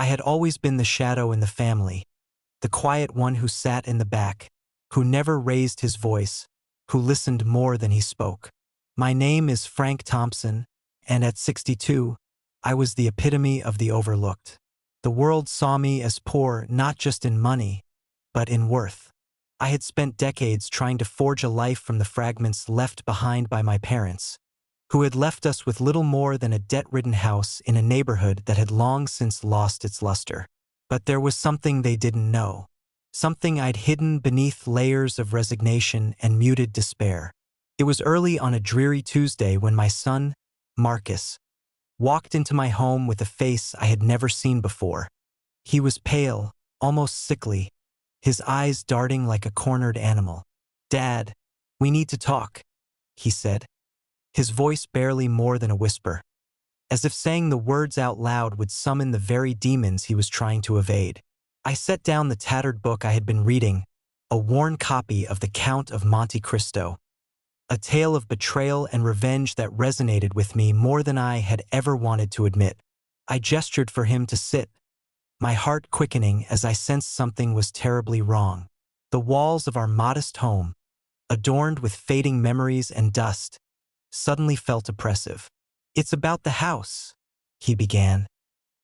I had always been the shadow in the family, the quiet one who sat in the back, who never raised his voice, who listened more than he spoke. My name is Frank Thompson, and at 62, I was the epitome of the overlooked. The world saw me as poor not just in money, but in worth. I had spent decades trying to forge a life from the fragments left behind by my parents, who had left us with little more than a debt-ridden house in a neighborhood that had long since lost its luster. But there was something they didn't know, something I'd hidden beneath layers of resignation and muted despair. It was early on a dreary Tuesday when my son, Marcus, walked into my home with a face I had never seen before. He was pale, almost sickly, his eyes darting like a cornered animal. "Dad, we need to talk," he said, his voice barely more than a whisper, as if saying the words out loud would summon the very demons he was trying to evade. I set down the tattered book I had been reading, a worn copy of The Count of Monte Cristo, a tale of betrayal and revenge that resonated with me more than I had ever wanted to admit. I gestured for him to sit, my heart quickening as I sensed something was terribly wrong. The walls of our modest home, adorned with fading memories and dust, suddenly felt oppressive. "It's about the house," he began,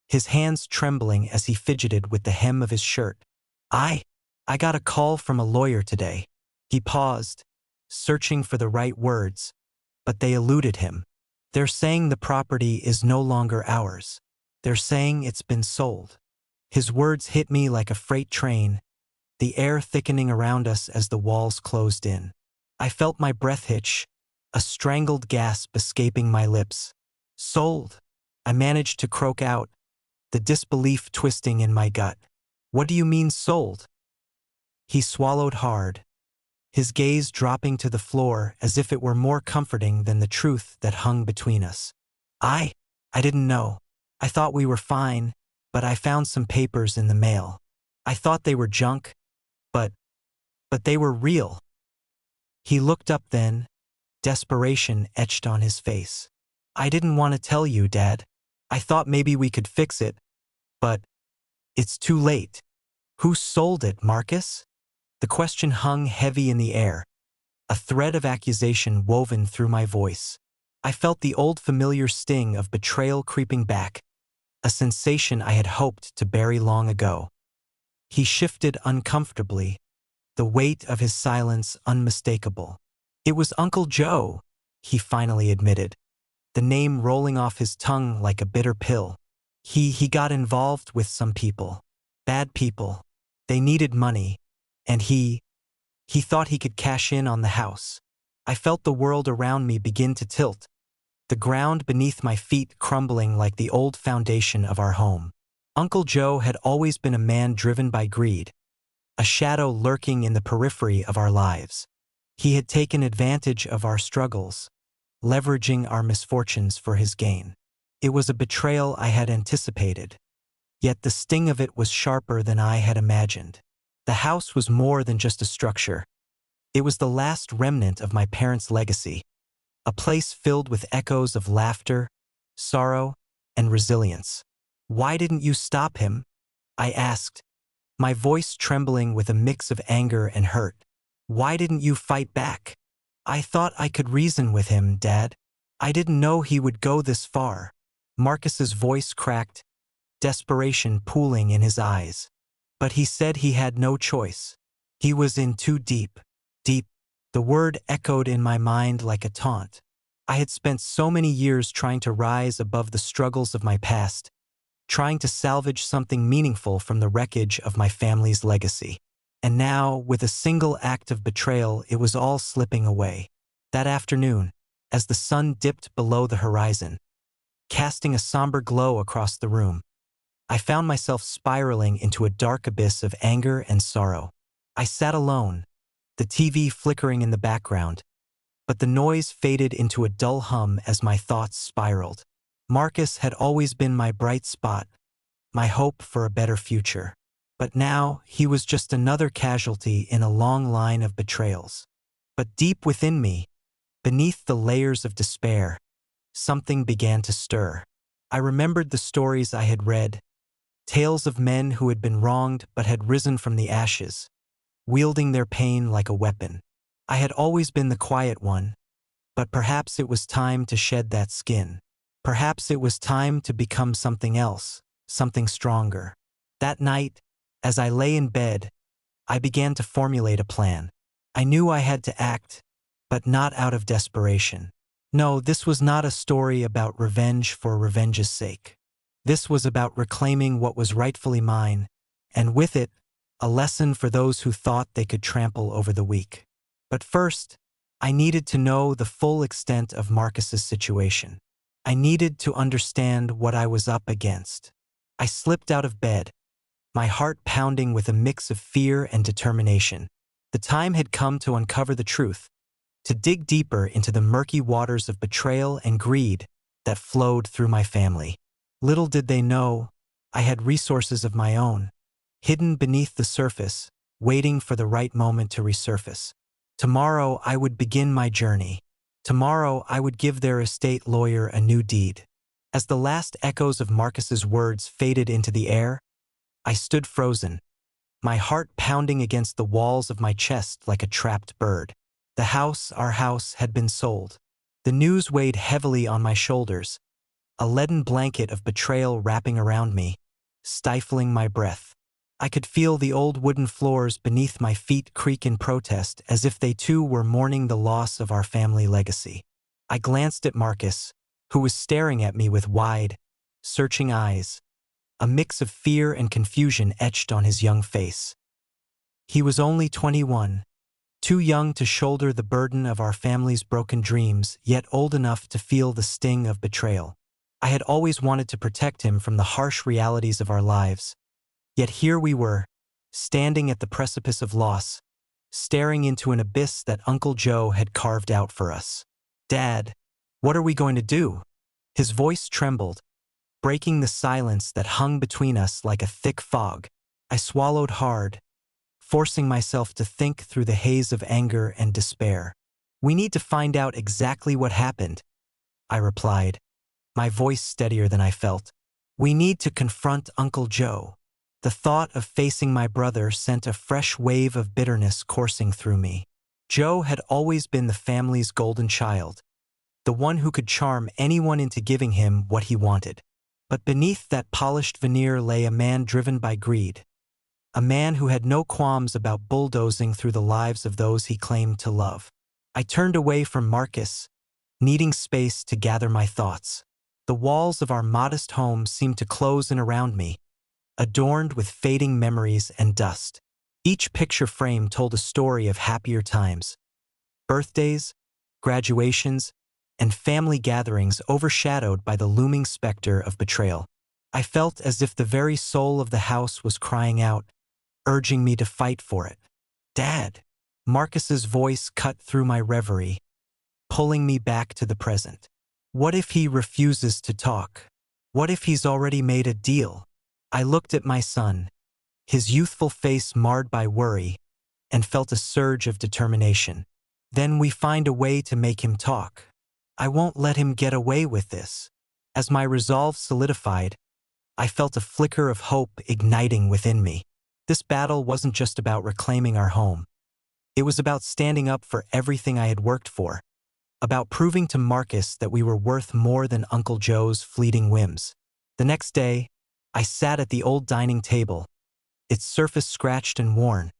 his hands trembling as he fidgeted with the hem of his shirt. I got a call from a lawyer today." He paused, searching for the right words, but they eluded him. "They're saying the property is no longer ours. They're saying it's been sold." His words hit me like a freight train, the air thickening around us as the walls closed in. I felt my breath hitch, a strangled gasp escaping my lips. "Sold," I managed to croak out, the disbelief twisting in my gut. "What do you mean sold?" He swallowed hard, his gaze dropping to the floor as if it were more comforting than the truth that hung between us. I didn't know. I thought we were fine, but I found some papers in the mail. I thought they were junk, but they were real." He looked up then, desperation etched on his face. "I didn't want to tell you, Dad. I thought maybe we could fix it, but it's too late." "Who sold it, Marcus?" The question hung heavy in the air, a thread of accusation woven through my voice. I felt the old familiar sting of betrayal creeping back, a sensation I had hoped to bury long ago. He shifted uncomfortably, the weight of his silence unmistakable. "It was Uncle Joe," he finally admitted, the name rolling off his tongue like a bitter pill. He got involved with some people. Bad people. They needed money, and he thought he could cash in on the house." I felt the world around me begin to tilt, the ground beneath my feet crumbling like the old foundation of our home. Uncle Joe had always been a man driven by greed, a shadow lurking in the periphery of our lives. He had taken advantage of our struggles, leveraging our misfortunes for his gain. It was a betrayal I had anticipated, yet the sting of it was sharper than I had imagined. The house was more than just a structure. It was the last remnant of my parents' legacy, a place filled with echoes of laughter, sorrow, and resilience. "Why didn't you stop him?" I asked, my voice trembling with a mix of anger and hurt. "Why didn't you fight back?" "I thought I could reason with him, Dad. I didn't know he would go this far." Marcus's voice cracked, desperation pooling in his eyes. "But he said he had no choice. He was in too deep." Deep. The word echoed in my mind like a taunt. I had spent so many years trying to rise above the struggles of my past, trying to salvage something meaningful from the wreckage of my family's legacy. And now, with a single act of betrayal, it was all slipping away. That afternoon, as the sun dipped below the horizon, casting a somber glow across the room, I found myself spiraling into a dark abyss of anger and sorrow. I sat alone, the TV flickering in the background, but the noise faded into a dull hum as my thoughts spiraled. Marcus had always been my bright spot, my hope for a better future. But now he was just another casualty in a long line of betrayals. But deep within me, beneath the layers of despair, something began to stir. I remembered the stories I had read, Tales of men who had been wronged but had risen from the ashes, wielding their pain like a weapon. I had always been the quiet one, but perhaps it was time to shed that skin. Perhaps it was time to become something else, something stronger. That night, as I lay in bed, I began to formulate a plan. I knew I had to act, but not out of desperation. No, this was not a story about revenge for revenge's sake. This was about reclaiming what was rightfully mine, and with it, a lesson for those who thought they could trample over the weak. But first, I needed to know the full extent of Marcus's situation. I needed to understand what I was up against. I slipped out of bed, my heart pounding with a mix of fear and determination. The time had come to uncover the truth, to dig deeper into the murky waters of betrayal and greed that flowed through my family. Little did they know, I had resources of my own, hidden beneath the surface, waiting for the right moment to resurface. Tomorrow I would begin my journey. Tomorrow I would give their estate lawyer a new deed. As the last echoes of Marcus's words faded into the air, I stood frozen, my heart pounding against the walls of my chest like a trapped bird. The house, our house, had been sold. The news weighed heavily on my shoulders, a leaden blanket of betrayal wrapping around me, stifling my breath. I could feel the old wooden floors beneath my feet creak in protest, as if they too were mourning the loss of our family legacy. I glanced at Marcus, who was staring at me with wide, searching eyes, a mix of fear and confusion etched on his young face. He was only 21, too young to shoulder the burden of our family's broken dreams, yet old enough to feel the sting of betrayal. I had always wanted to protect him from the harsh realities of our lives. Yet here we were, standing at the precipice of loss, staring into an abyss that Uncle Joe had carved out for us. "Dad, what are we going to do?" His voice trembled, breaking the silence that hung between us like a thick fog. I swallowed hard, forcing myself to think through the haze of anger and despair. "We need to find out exactly what happened," I replied, my voice steadier than I felt. "We need to confront Uncle Joe." The thought of facing my brother sent a fresh wave of bitterness coursing through me. Joe had always been the family's golden child, the one who could charm anyone into giving him what he wanted. But beneath that polished veneer lay a man driven by greed, a man who had no qualms about bulldozing through the lives of those he claimed to love. I turned away from Marcus, needing space to gather my thoughts. The walls of our modest home seemed to close in around me, adorned with fading memories and dust. Each picture frame told a story of happier times. Birthdays, graduations, and family gatherings overshadowed by the looming specter of betrayal. I felt as if the very soul of the house was crying out, urging me to fight for it. "Dad!" Marcus's voice cut through my reverie, pulling me back to the present. "What if he refuses to talk? What if he's already made a deal?" I looked at my son, his youthful face marred by worry, and felt a surge of determination. "Then we find a way to make him talk. I won't let him get away with this." As my resolve solidified, I felt a flicker of hope igniting within me. This battle wasn't just about reclaiming our home. It was about standing up for everything I had worked for, about proving to Marcus that we were worth more than Uncle Joe's fleeting whims. The next day, I sat at the old dining table, its surface scratched and worn,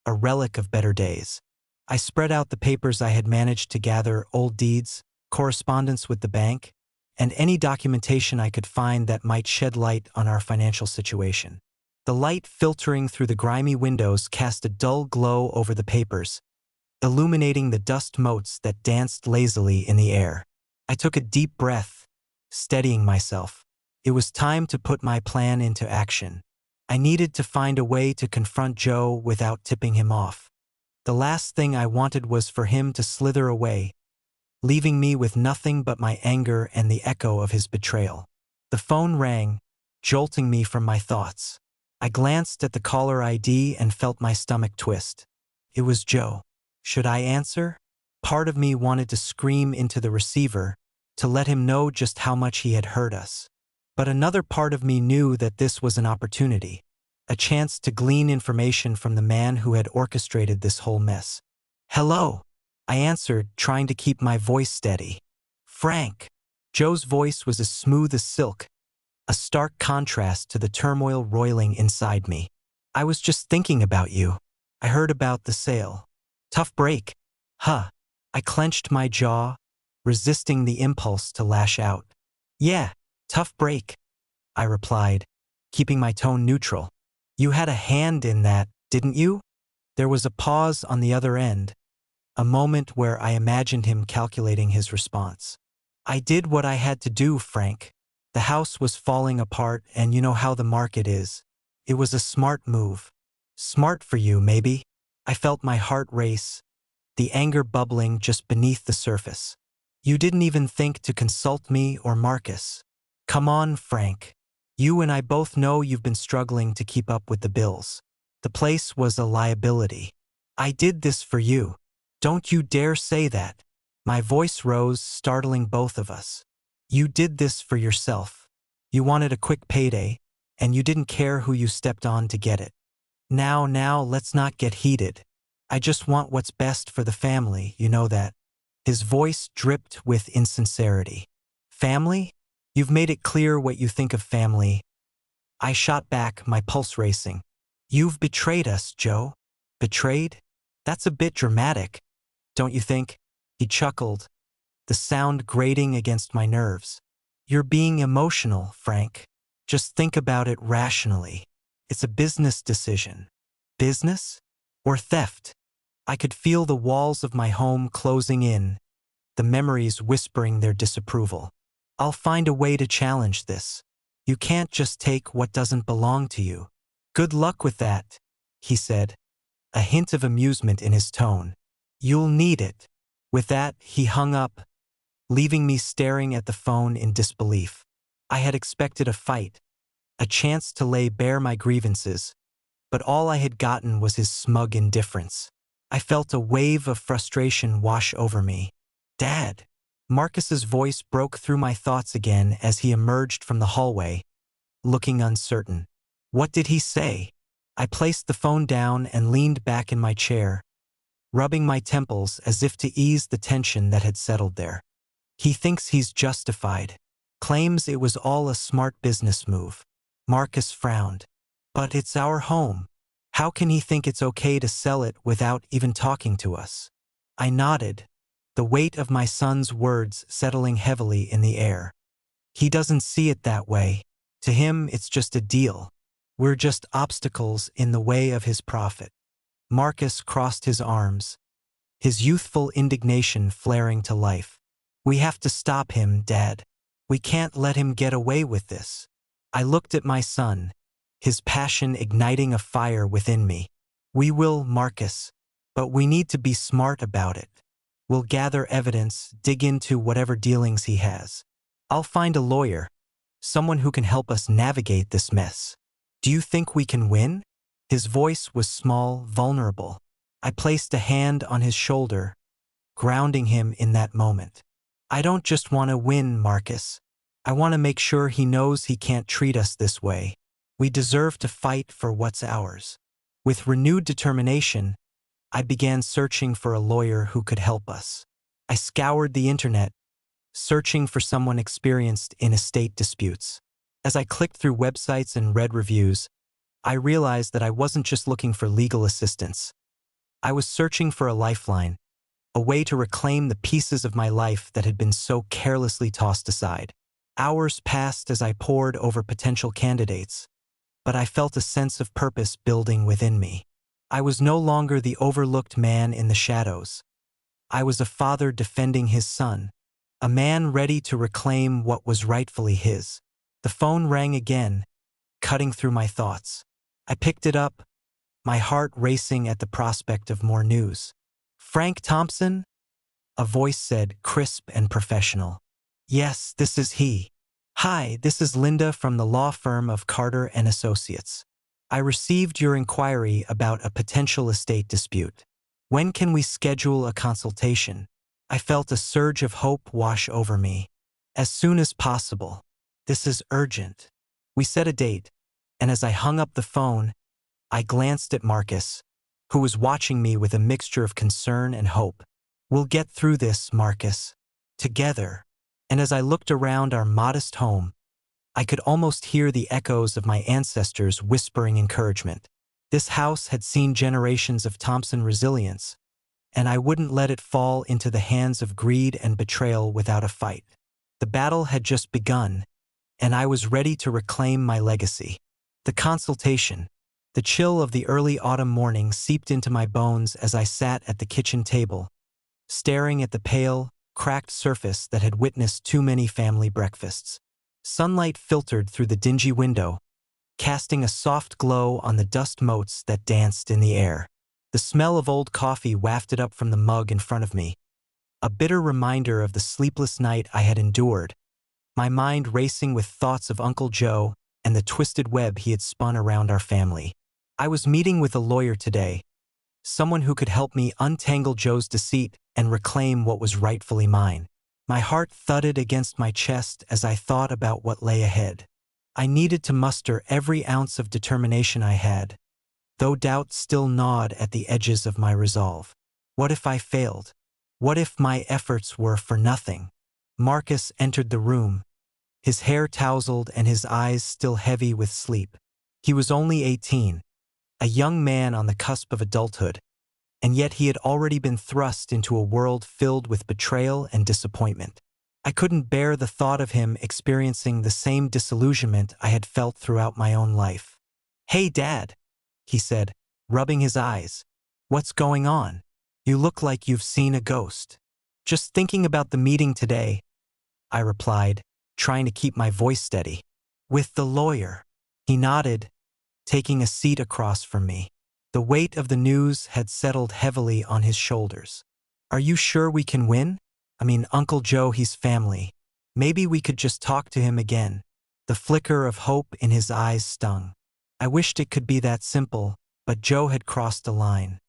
a relic of better days. I spread out the papers I had managed to gather, old deeds, correspondence with the bank, and any documentation I could find that might shed light on our financial situation. The light filtering through the grimy windows cast a dull glow over the papers, illuminating the dust motes that danced lazily in the air. I took a deep breath, steadying myself. It was time to put my plan into action. I needed to find a way to confront Joe without tipping him off. The last thing I wanted was for him to slither away, leaving me with nothing but my anger and the echo of his betrayal. The phone rang, jolting me from my thoughts. I glanced at the caller ID and felt my stomach twist. It was Joe. Should I answer? Part of me wanted to scream into the receiver, to let him know just how much he had hurt us. But another part of me knew that this was an opportunity, a chance to glean information from the man who had orchestrated this whole mess. "Hello," I answered, trying to keep my voice steady. "Frank." Joe's voice was as smooth as silk, a stark contrast to the turmoil roiling inside me. "I was just thinking about you. I heard about the sale. Tough break, huh?" I clenched my jaw, resisting the impulse to lash out. "Yeah, tough break," I replied, keeping my tone neutral. "You had a hand in that, didn't you?" There was a pause on the other end, a moment where I imagined him calculating his response. "I did what I had to do, Frank. The house was falling apart, and you know how the market is. It was a smart move. Smart for you, maybe." I felt my heart race, the anger bubbling just beneath the surface. "You didn't even think to consult me or Marcus. Come on, Frank. You and I both know you've been struggling to keep up with the bills. The place was a liability. I did this for you. Don't you dare say that." My voice rose, startling both of us. "You did this for yourself. You wanted a quick payday, and you didn't care who you stepped on to get it. Now, let's not get heated. I just want what's best for the family, you know that." His voice dripped with insincerity. "Family? You've made it clear what you think of family." I shot back, my pulse racing. "You've betrayed us, Joe." "Betrayed? That's a bit dramatic, don't you think?" He chuckled, the sound grating against my nerves. "You're being emotional, Frank. Just think about it rationally. It's a business decision." Business? Or theft? I could feel the walls of my home closing in, the memories whispering their disapproval. "I'll find a way to challenge this. You can't just take what doesn't belong to you." "Good luck with that," he said, a hint of amusement in his tone. "You'll need it." With that, he hung up, leaving me staring at the phone in disbelief. I had expected a fight, a chance to lay bare my grievances, but all I had gotten was his smug indifference. I felt a wave of frustration wash over me. "Dad." Marcus's voice broke through my thoughts again as he emerged from the hallway, looking uncertain. "What did he say?" I placed the phone down and leaned back in my chair, rubbing my temples as if to ease the tension that had settled there. "He thinks he's justified. Claims it was all a smart business move." Marcus frowned. "But it's our home. How can he think it's okay to sell it without even talking to us?" I nodded, the weight of my son's words settling heavily in the air. "He doesn't see it that way. To him, it's just a deal. We're just obstacles in the way of his profit." Marcus crossed his arms, his youthful indignation flaring to life. "We have to stop him, Dad. We can't let him get away with this." I looked at my son, his passion igniting a fire within me. "We will, Marcus, but we need to be smart about it. We'll gather evidence, dig into whatever dealings he has. I'll find a lawyer, someone who can help us navigate this mess. Do you think we can win?" His voice was small, vulnerable. I placed a hand on his shoulder, grounding him in that moment. "I don't just want to win, Marcus. I want to make sure he knows he can't treat us this way. We deserve to fight for what's ours." With renewed determination, I began searching for a lawyer who could help us. I scoured the internet, searching for someone experienced in estate disputes. As I clicked through websites and read reviews, I realized that I wasn't just looking for legal assistance. I was searching for a lifeline, a way to reclaim the pieces of my life that had been so carelessly tossed aside. Hours passed as I pored over potential candidates, but I felt a sense of purpose building within me. I was no longer the overlooked man in the shadows. I was a father defending his son, a man ready to reclaim what was rightfully his. The phone rang again, cutting through my thoughts. I picked it up, my heart racing at the prospect of more news. "Frank Thompson?" a voice said, crisp and professional. "Yes, this is he." "Hi, this is Linda from the law firm of Carter and Associates. I received your inquiry about a potential estate dispute. When can we schedule a consultation?" I felt a surge of hope wash over me. "As soon as possible." This is urgent. We set a date, and as I hung up the phone, I glanced at Marcus, who was watching me with a mixture of concern and hope. We'll get through this, Marcus. Together. And as I looked around our modest home, I could almost hear the echoes of my ancestors whispering encouragement. This house had seen generations of Thompson resilience, and I wouldn't let it fall into the hands of greed and betrayal without a fight. The battle had just begun, and I was ready to reclaim my legacy. The consultation. The chill of the early autumn morning seeped into my bones as I sat at the kitchen table, staring at the pale, cracked surface that had witnessed too many family breakfasts. Sunlight filtered through the dingy window, casting a soft glow on the dust motes that danced in the air. The smell of old coffee wafted up from the mug in front of me, a bitter reminder of the sleepless night I had endured, my mind racing with thoughts of Uncle Joe and the twisted web he had spun around our family. I was meeting with a lawyer today, someone who could help me untangle Joe's deceit and reclaim what was rightfully mine. My heart thudded against my chest as I thought about what lay ahead. I needed to muster every ounce of determination I had, though doubt still gnawed at the edges of my resolve. What if I failed? What if my efforts were for nothing? Marcus entered the room, his hair tousled and his eyes still heavy with sleep. He was only 18, a young man on the cusp of adulthood, and yet he had already been thrust into a world filled with betrayal and disappointment. I couldn't bear the thought of him experiencing the same disillusionment I had felt throughout my own life. "Hey, Dad," he said, rubbing his eyes. "What's going on? You look like you've seen a ghost." "Just thinking about the meeting today," I replied, trying to keep my voice steady. "With the lawyer." He nodded, taking a seat across from me. The weight of the news had settled heavily on his shoulders. "Are you sure we can win? I mean, Uncle Joe, he's family. Maybe we could just talk to him again." The flicker of hope in his eyes stung. I wished it could be that simple, but Joe had crossed a line.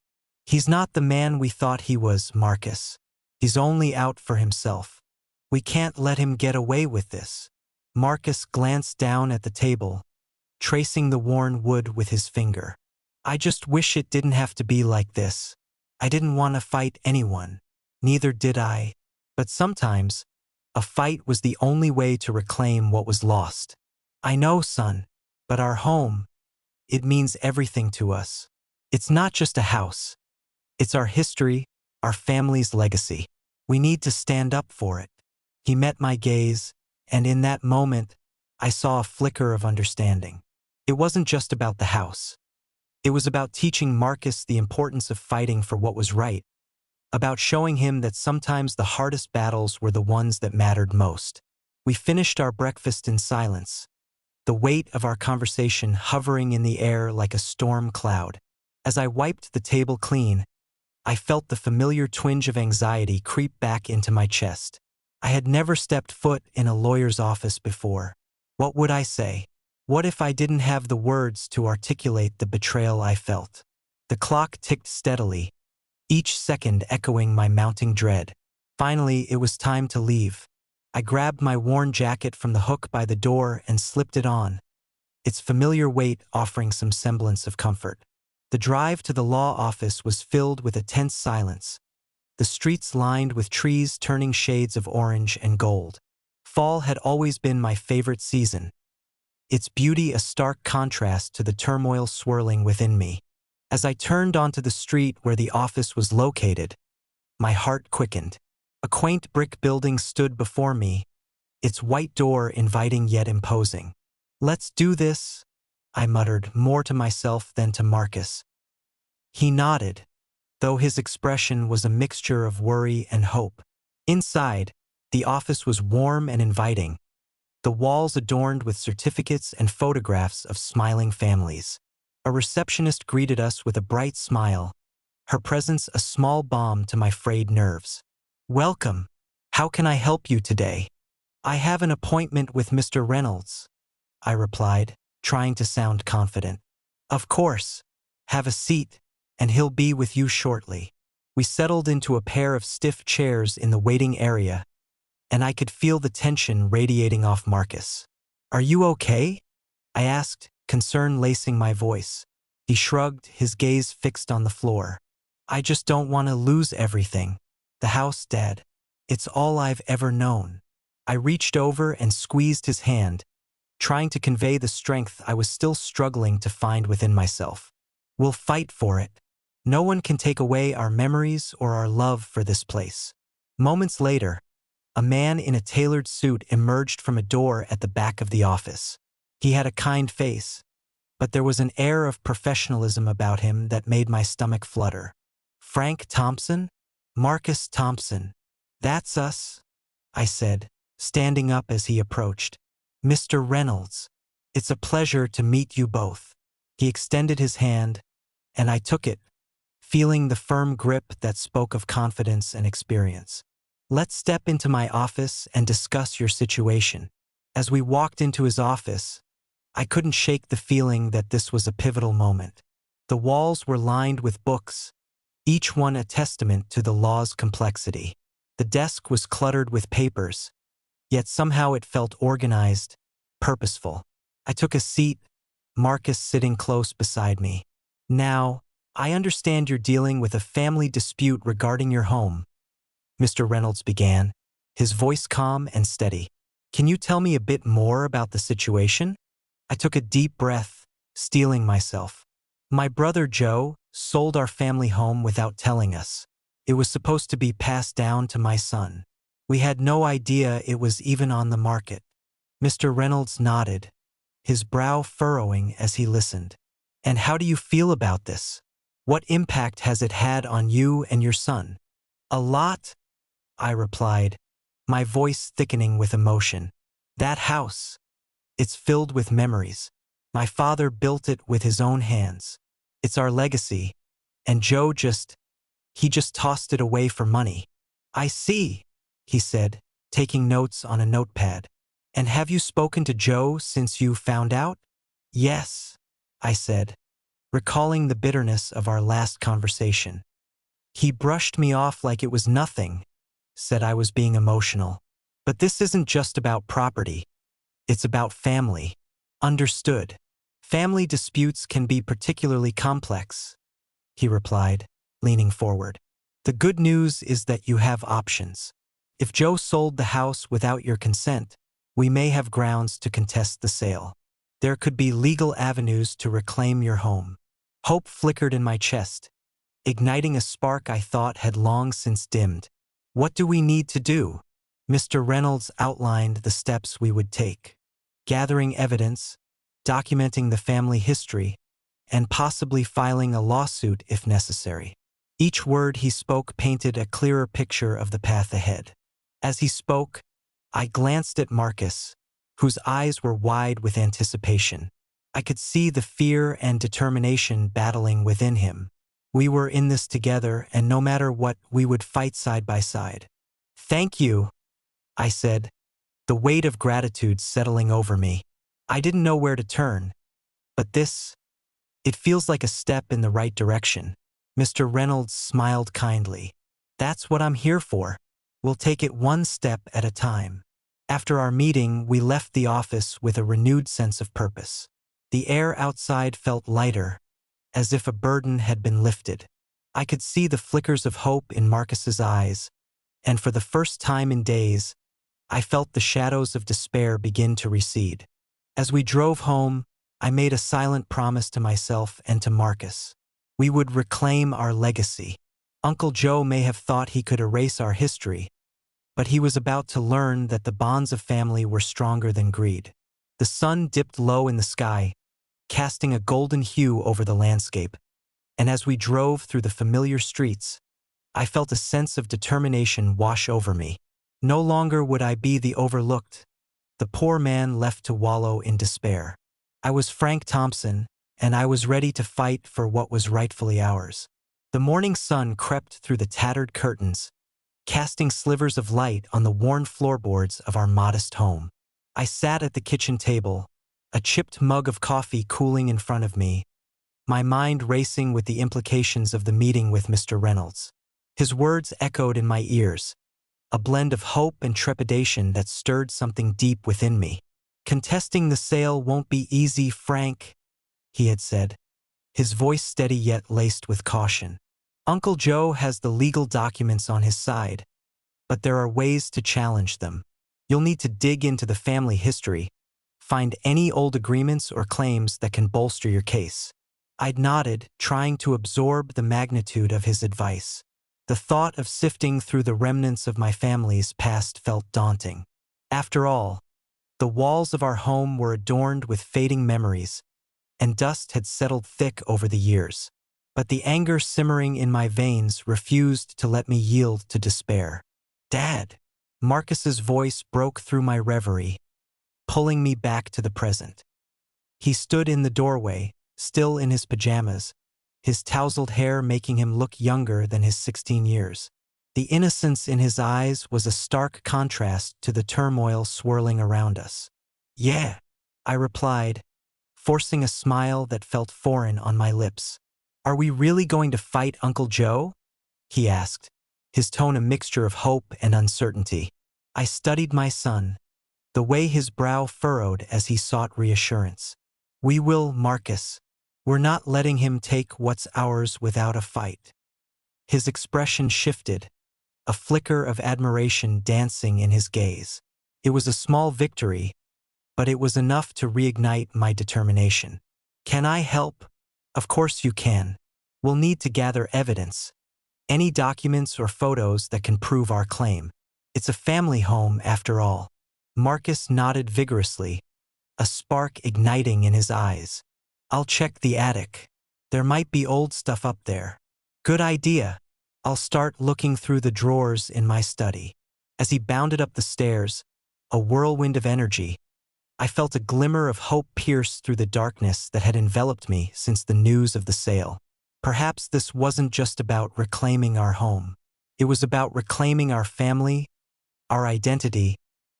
"He's not the man we thought he was, Marcus. He's only out for himself. We can't let him get away with this." Marcus glanced down at the table, tracing the worn wood with his finger. "I just wish it didn't have to be like this. I didn't want to fight anyone. Neither did I. But sometimes, a fight was the only way to reclaim what was lost." "I know, son, but our home, it means everything to us. It's not just a house. It's our history, our family's legacy. We need to stand up for it." He met my gaze, and in that moment, I saw a flicker of understanding. It wasn't just about the house. It was about teaching Marcus the importance of fighting for what was right, about showing him that sometimes the hardest battles were the ones that mattered most. We finished our breakfast in silence, the weight of our conversation hovering in the air like a storm cloud. As I wiped the table clean, I felt the familiar twinge of anxiety creep back into my chest. I had never stepped foot in a lawyer's office before. What would I say? What if I didn't have the words to articulate the betrayal I felt? The clock ticked steadily, each second echoing my mounting dread. Finally, it was time to leave. I grabbed my worn jacket from the hook by the door and slipped it on, its familiar weight offering some semblance of comfort. The drive to the law office was filled with a tense silence, the streets lined with trees turning shades of orange and gold. Fall had always been my favorite season, its beauty a stark contrast to the turmoil swirling within me. As I turned onto the street where the office was located, my heart quickened. A quaint brick building stood before me, its white door inviting yet imposing. "Let's do this," I muttered, more to myself than to Marcus. He nodded, though his expression was a mixture of worry and hope. Inside, the office was warm and inviting, the walls adorned with certificates and photographs of smiling families. A receptionist greeted us with a bright smile, her presence a small balm to my frayed nerves. "Welcome. How can I help you today?" "I have an appointment with Mr. Reynolds," I replied, trying to sound confident. "Of course. Have a seat, and he'll be with you shortly." We settled into a pair of stiff chairs in the waiting area, and I could feel the tension radiating off Marcus. Are you okay? I asked, concern lacing my voice. He shrugged, his gaze fixed on the floor. I just don't want to lose everything. The house, Dad. It's all I've ever known. I reached over and squeezed his hand, trying to convey the strength I was still struggling to find within myself. We'll fight for it. No one can take away our memories or our love for this place. Moments later, a man in a tailored suit emerged from a door at the back of the office. He had a kind face, but there was an air of professionalism about him that made my stomach flutter. Frank Thompson? Marcus Thompson. That's us, I said, standing up as he approached. Mr. Reynolds, it's a pleasure to meet you both. He extended his hand, and I took it, feeling the firm grip that spoke of confidence and experience. Let's step into my office and discuss your situation. As we walked into his office, I couldn't shake the feeling that this was a pivotal moment. The walls were lined with books, each one a testament to the law's complexity. The desk was cluttered with papers, yet somehow it felt organized, purposeful. I took a seat, Marcus sitting close beside me. Now, I understand you're dealing with a family dispute regarding your home, Mr. Reynolds began, his voice calm and steady. Can you tell me a bit more about the situation? I took a deep breath, steeling myself. My brother Joe sold our family home without telling us. It was supposed to be passed down to my son. We had no idea it was even on the market. Mr. Reynolds nodded, his brow furrowing as he listened. And how do you feel about this? What impact has it had on you and your son? A lot, I replied, my voice thickening with emotion. That house, it's filled with memories. My father built it with his own hands. It's our legacy, and Joe he just tossed it away for money. I see, he said, taking notes on a notepad. And have you spoken to Joe since you found out? Yes, I said, recalling the bitterness of our last conversation. He brushed me off like it was nothing, said I was being emotional. But this isn't just about property. It's about family. Understood. Family disputes can be particularly complex, he replied, leaning forward. The good news is that you have options. If Joe sold the house without your consent, we may have grounds to contest the sale. There could be legal avenues to reclaim your home. Hope flickered in my chest, igniting a spark I thought had long since dimmed. What do we need to do? Mr. Reynolds outlined the steps we would take. Gathering evidence, documenting the family history, and possibly filing a lawsuit if necessary. Each word he spoke painted a clearer picture of the path ahead. As he spoke, I glanced at Marcus, whose eyes were wide with anticipation. I could see the fear and determination battling within him. We were in this together, and no matter what, we would fight side by side. Thank you, I said, the weight of gratitude settling over me. I didn't know where to turn, but it feels like a step in the right direction. Mr. Reynolds smiled kindly. That's what I'm here for. We'll take it one step at a time. After our meeting, we left the office with a renewed sense of purpose. The air outside felt lighter, as if a burden had been lifted. I could see the flickers of hope in Marcus's eyes, and for the first time in days, I felt the shadows of despair begin to recede. As we drove home, I made a silent promise to myself and to Marcus. We would reclaim our legacy. Uncle Joe may have thought he could erase our history, but he was about to learn that the bonds of family were stronger than greed. The sun dipped low in the sky, casting a golden hue over the landscape, and as we drove through the familiar streets, I felt a sense of determination wash over me. No longer would I be the overlooked, the poor man left to wallow in despair. I was Frank Thompson, and I was ready to fight for what was rightfully ours. The morning sun crept through the tattered curtains, casting slivers of light on the worn floorboards of our modest home. I sat at the kitchen table, a chipped mug of coffee cooling in front of me, my mind racing with the implications of the meeting with Mr. Reynolds. His words echoed in my ears, a blend of hope and trepidation that stirred something deep within me. Contesting the sale won't be easy, Frank, he had said, his voice steady yet laced with caution. Uncle Joe has the legal documents on his side, but there are ways to challenge them. You'll need to dig into the family history, find any old agreements or claims that can bolster your case. I'd nodded, trying to absorb the magnitude of his advice. The thought of sifting through the remnants of my family's past felt daunting. After all, the walls of our home were adorned with fading memories, and dust had settled thick over the years. But the anger simmering in my veins refused to let me yield to despair. Dad! Marcus's voice broke through my reverie, pulling me back to the present. He stood in the doorway, still in his pajamas, his tousled hair making him look younger than his 16 years. The innocence in his eyes was a stark contrast to the turmoil swirling around us. Yeah, I replied, forcing a smile that felt foreign on my lips. Are we really going to fight Uncle Joe? He asked, his tone a mixture of hope and uncertainty. I studied my son, the way his brow furrowed as he sought reassurance. We will, Marcus. We're not letting him take what's ours without a fight. His expression shifted, a flicker of admiration dancing in his gaze. It was a small victory, but it was enough to reignite my determination. Can I help? Of course you can. We'll need to gather evidence. Any documents or photos that can prove our claim. It's a family home after all. Marcus nodded vigorously, a spark igniting in his eyes. I'll check the attic. There might be old stuff up there. Good idea. I'll start looking through the drawers in my study. As he bounded up the stairs, a whirlwind of energy, I felt a glimmer of hope pierce through the darkness that had enveloped me since the news of the sale. Perhaps this wasn't just about reclaiming our home. It was about reclaiming our family, our identity,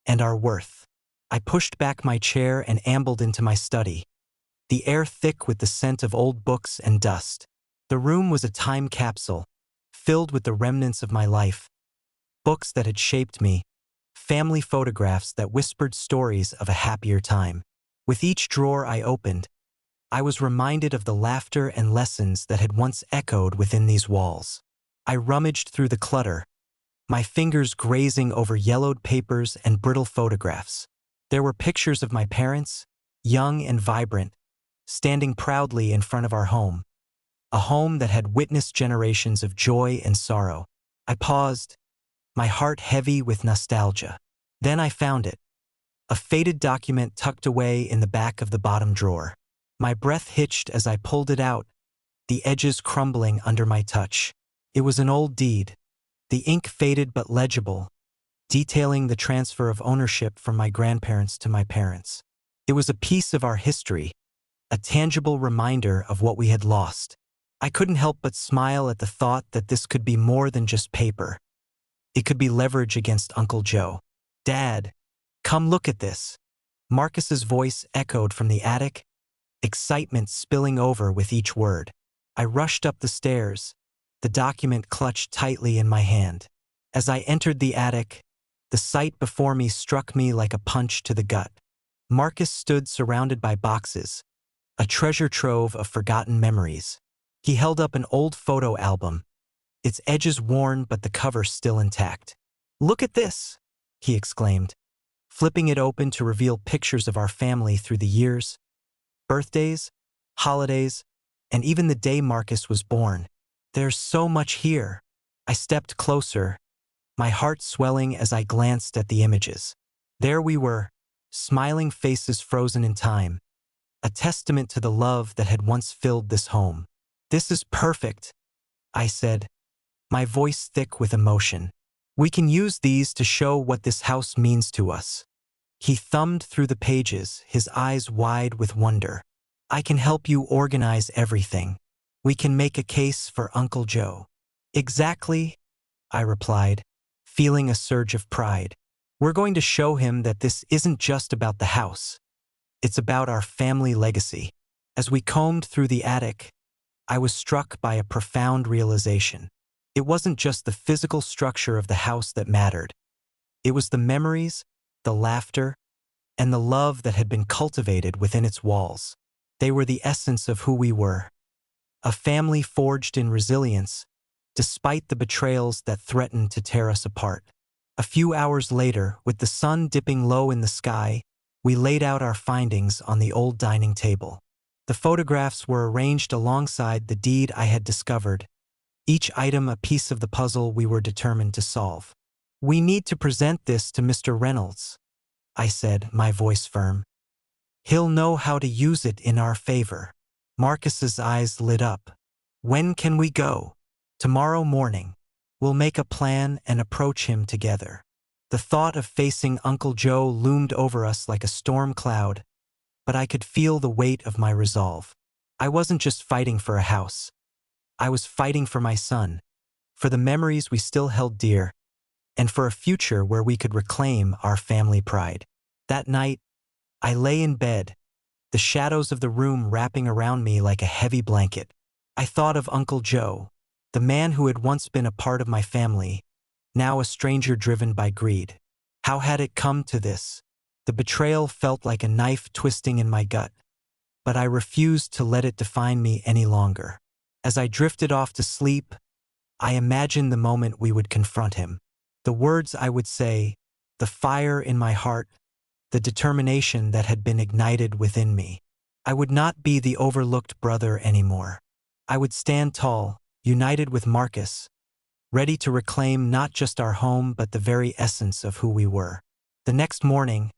and our worth. I pushed back my chair and ambled into my study, the air thick with the scent of old books and dust. The room was a time capsule, filled with the remnants of my life, books that had shaped me, family photographs that whispered stories of a happier time. With each drawer I opened, I was reminded of the laughter and lessons that had once echoed within these walls. I rummaged through the clutter, my fingers grazing over yellowed papers and brittle photographs. There were pictures of my parents, young and vibrant, standing proudly in front of our home, a home that had witnessed generations of joy and sorrow. I paused, my heart heavy with nostalgia. Then I found it, a faded document tucked away in the back of the bottom drawer. My breath hitched as I pulled it out, the edges crumbling under my touch. It was an old deed, the ink faded but legible, detailing the transfer of ownership from my grandparents to my parents. It was a piece of our history, a tangible reminder of what we had lost. I couldn't help but smile at the thought that this could be more than just paper. It could be leverage against Uncle Joe. Dad, come look at this. Marcus's voice echoed from the attic, excitement spilling over with each word. I rushed up the stairs, the document clutched tightly in my hand. As I entered the attic, the sight before me struck me like a punch to the gut. Marcus stood surrounded by boxes, a treasure trove of forgotten memories. He held up an old photo album, its edges worn but the cover still intact. Look at this, he exclaimed, flipping it open to reveal pictures of our family through the years, birthdays, holidays, and even the day Marcus was born. There's so much here. I stepped closer, my heart swelling as I glanced at the images. There we were, smiling faces frozen in time, a testament to the love that had once filled this home. This is perfect, I said, my voice thick with emotion. We can use these to show what this house means to us. He thumbed through the pages, his eyes wide with wonder. I can help you organize everything. We can make a case for Uncle Joe. Exactly, I replied, feeling a surge of pride. We're going to show him that this isn't just about the house. It's about our family legacy. As we combed through the attic, I was struck by a profound realization. It wasn't just the physical structure of the house that mattered. It was the memories, the laughter, and the love that had been cultivated within its walls. They were the essence of who we were, a family forged in resilience, despite the betrayals that threatened to tear us apart. A few hours later, with the sun dipping low in the sky, we laid out our findings on the old dining table. The photographs were arranged alongside the deed I had discovered, each item a piece of the puzzle we were determined to solve. "We need to present this to Mr. Reynolds," I said, my voice firm. "He'll know how to use it in our favor." Marcus's eyes lit up. "When can we go?" "Tomorrow morning. We'll make a plan and approach him together." The thought of facing Uncle Joe loomed over us like a storm cloud, but I could feel the weight of my resolve. I wasn't just fighting for a house. I was fighting for my son, for the memories we still held dear, and for a future where we could reclaim our family pride. That night, I lay in bed, the shadows of the room wrapping around me like a heavy blanket. I thought of Uncle Joe, the man who had once been a part of my family, now a stranger driven by greed. How had it come to this? The betrayal felt like a knife twisting in my gut, but I refused to let it define me any longer. As I drifted off to sleep, I imagined the moment we would confront him. The words I would say, the fire in my heart, the determination that had been ignited within me. I would not be the overlooked brother anymore. I would stand tall, united with Marcus, ready to reclaim not just our home but the very essence of who we were. The next morning,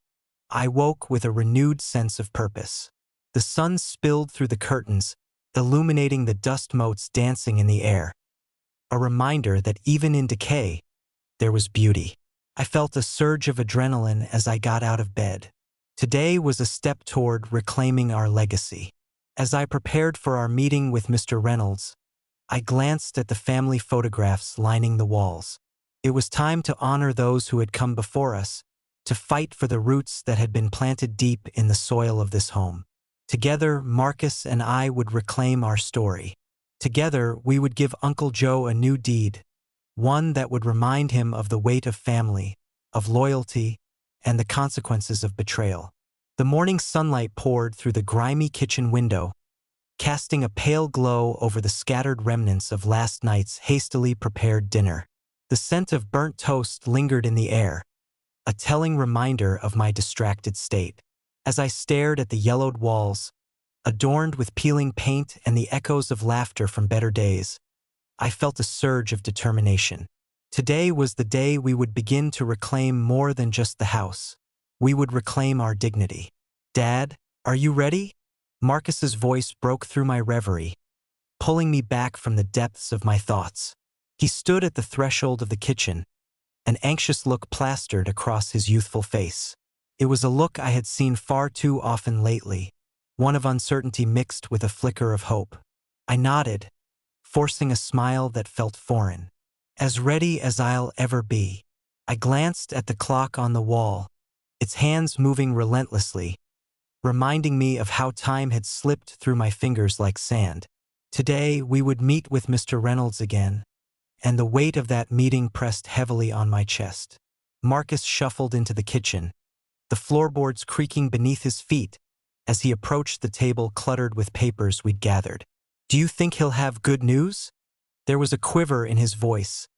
I woke with a renewed sense of purpose. The sun spilled through the curtains, illuminating the dust motes dancing in the air, a reminder that even in decay, there was beauty. I felt a surge of adrenaline as I got out of bed. Today was a step toward reclaiming our legacy. As I prepared for our meeting with Mr. Reynolds, I glanced at the family photographs lining the walls. It was time to honor those who had come before us, to fight for the roots that had been planted deep in the soil of this home. Together, Marcus and I would reclaim our story. Together, we would give Uncle Joe a new deed, one that would remind him of the weight of family, of loyalty, and the consequences of betrayal. The morning sunlight poured through the grimy kitchen window, casting a pale glow over the scattered remnants of last night's hastily prepared dinner. The scent of burnt toast lingered in the air, a telling reminder of my distracted state. As I stared at the yellowed walls, adorned with peeling paint and the echoes of laughter from better days, I felt a surge of determination. Today was the day we would begin to reclaim more than just the house. We would reclaim our dignity. "Dad, are you ready?" Marcus's voice broke through my reverie, pulling me back from the depths of my thoughts. He stood at the threshold of the kitchen, an anxious look plastered across his youthful face. It was a look I had seen far too often lately, one of uncertainty mixed with a flicker of hope. I nodded, forcing a smile that felt foreign. "As ready as I'll ever be." I glanced at the clock on the wall, its hands moving relentlessly, reminding me of how time had slipped through my fingers like sand. Today, we would meet with Mr. Reynolds again, and the weight of that meeting pressed heavily on my chest. Marcus shuffled into the kitchen, the floorboards creaking beneath his feet as he approached the table cluttered with papers we'd gathered. "Do you think he'll have good news?" There was a quiver in his voice,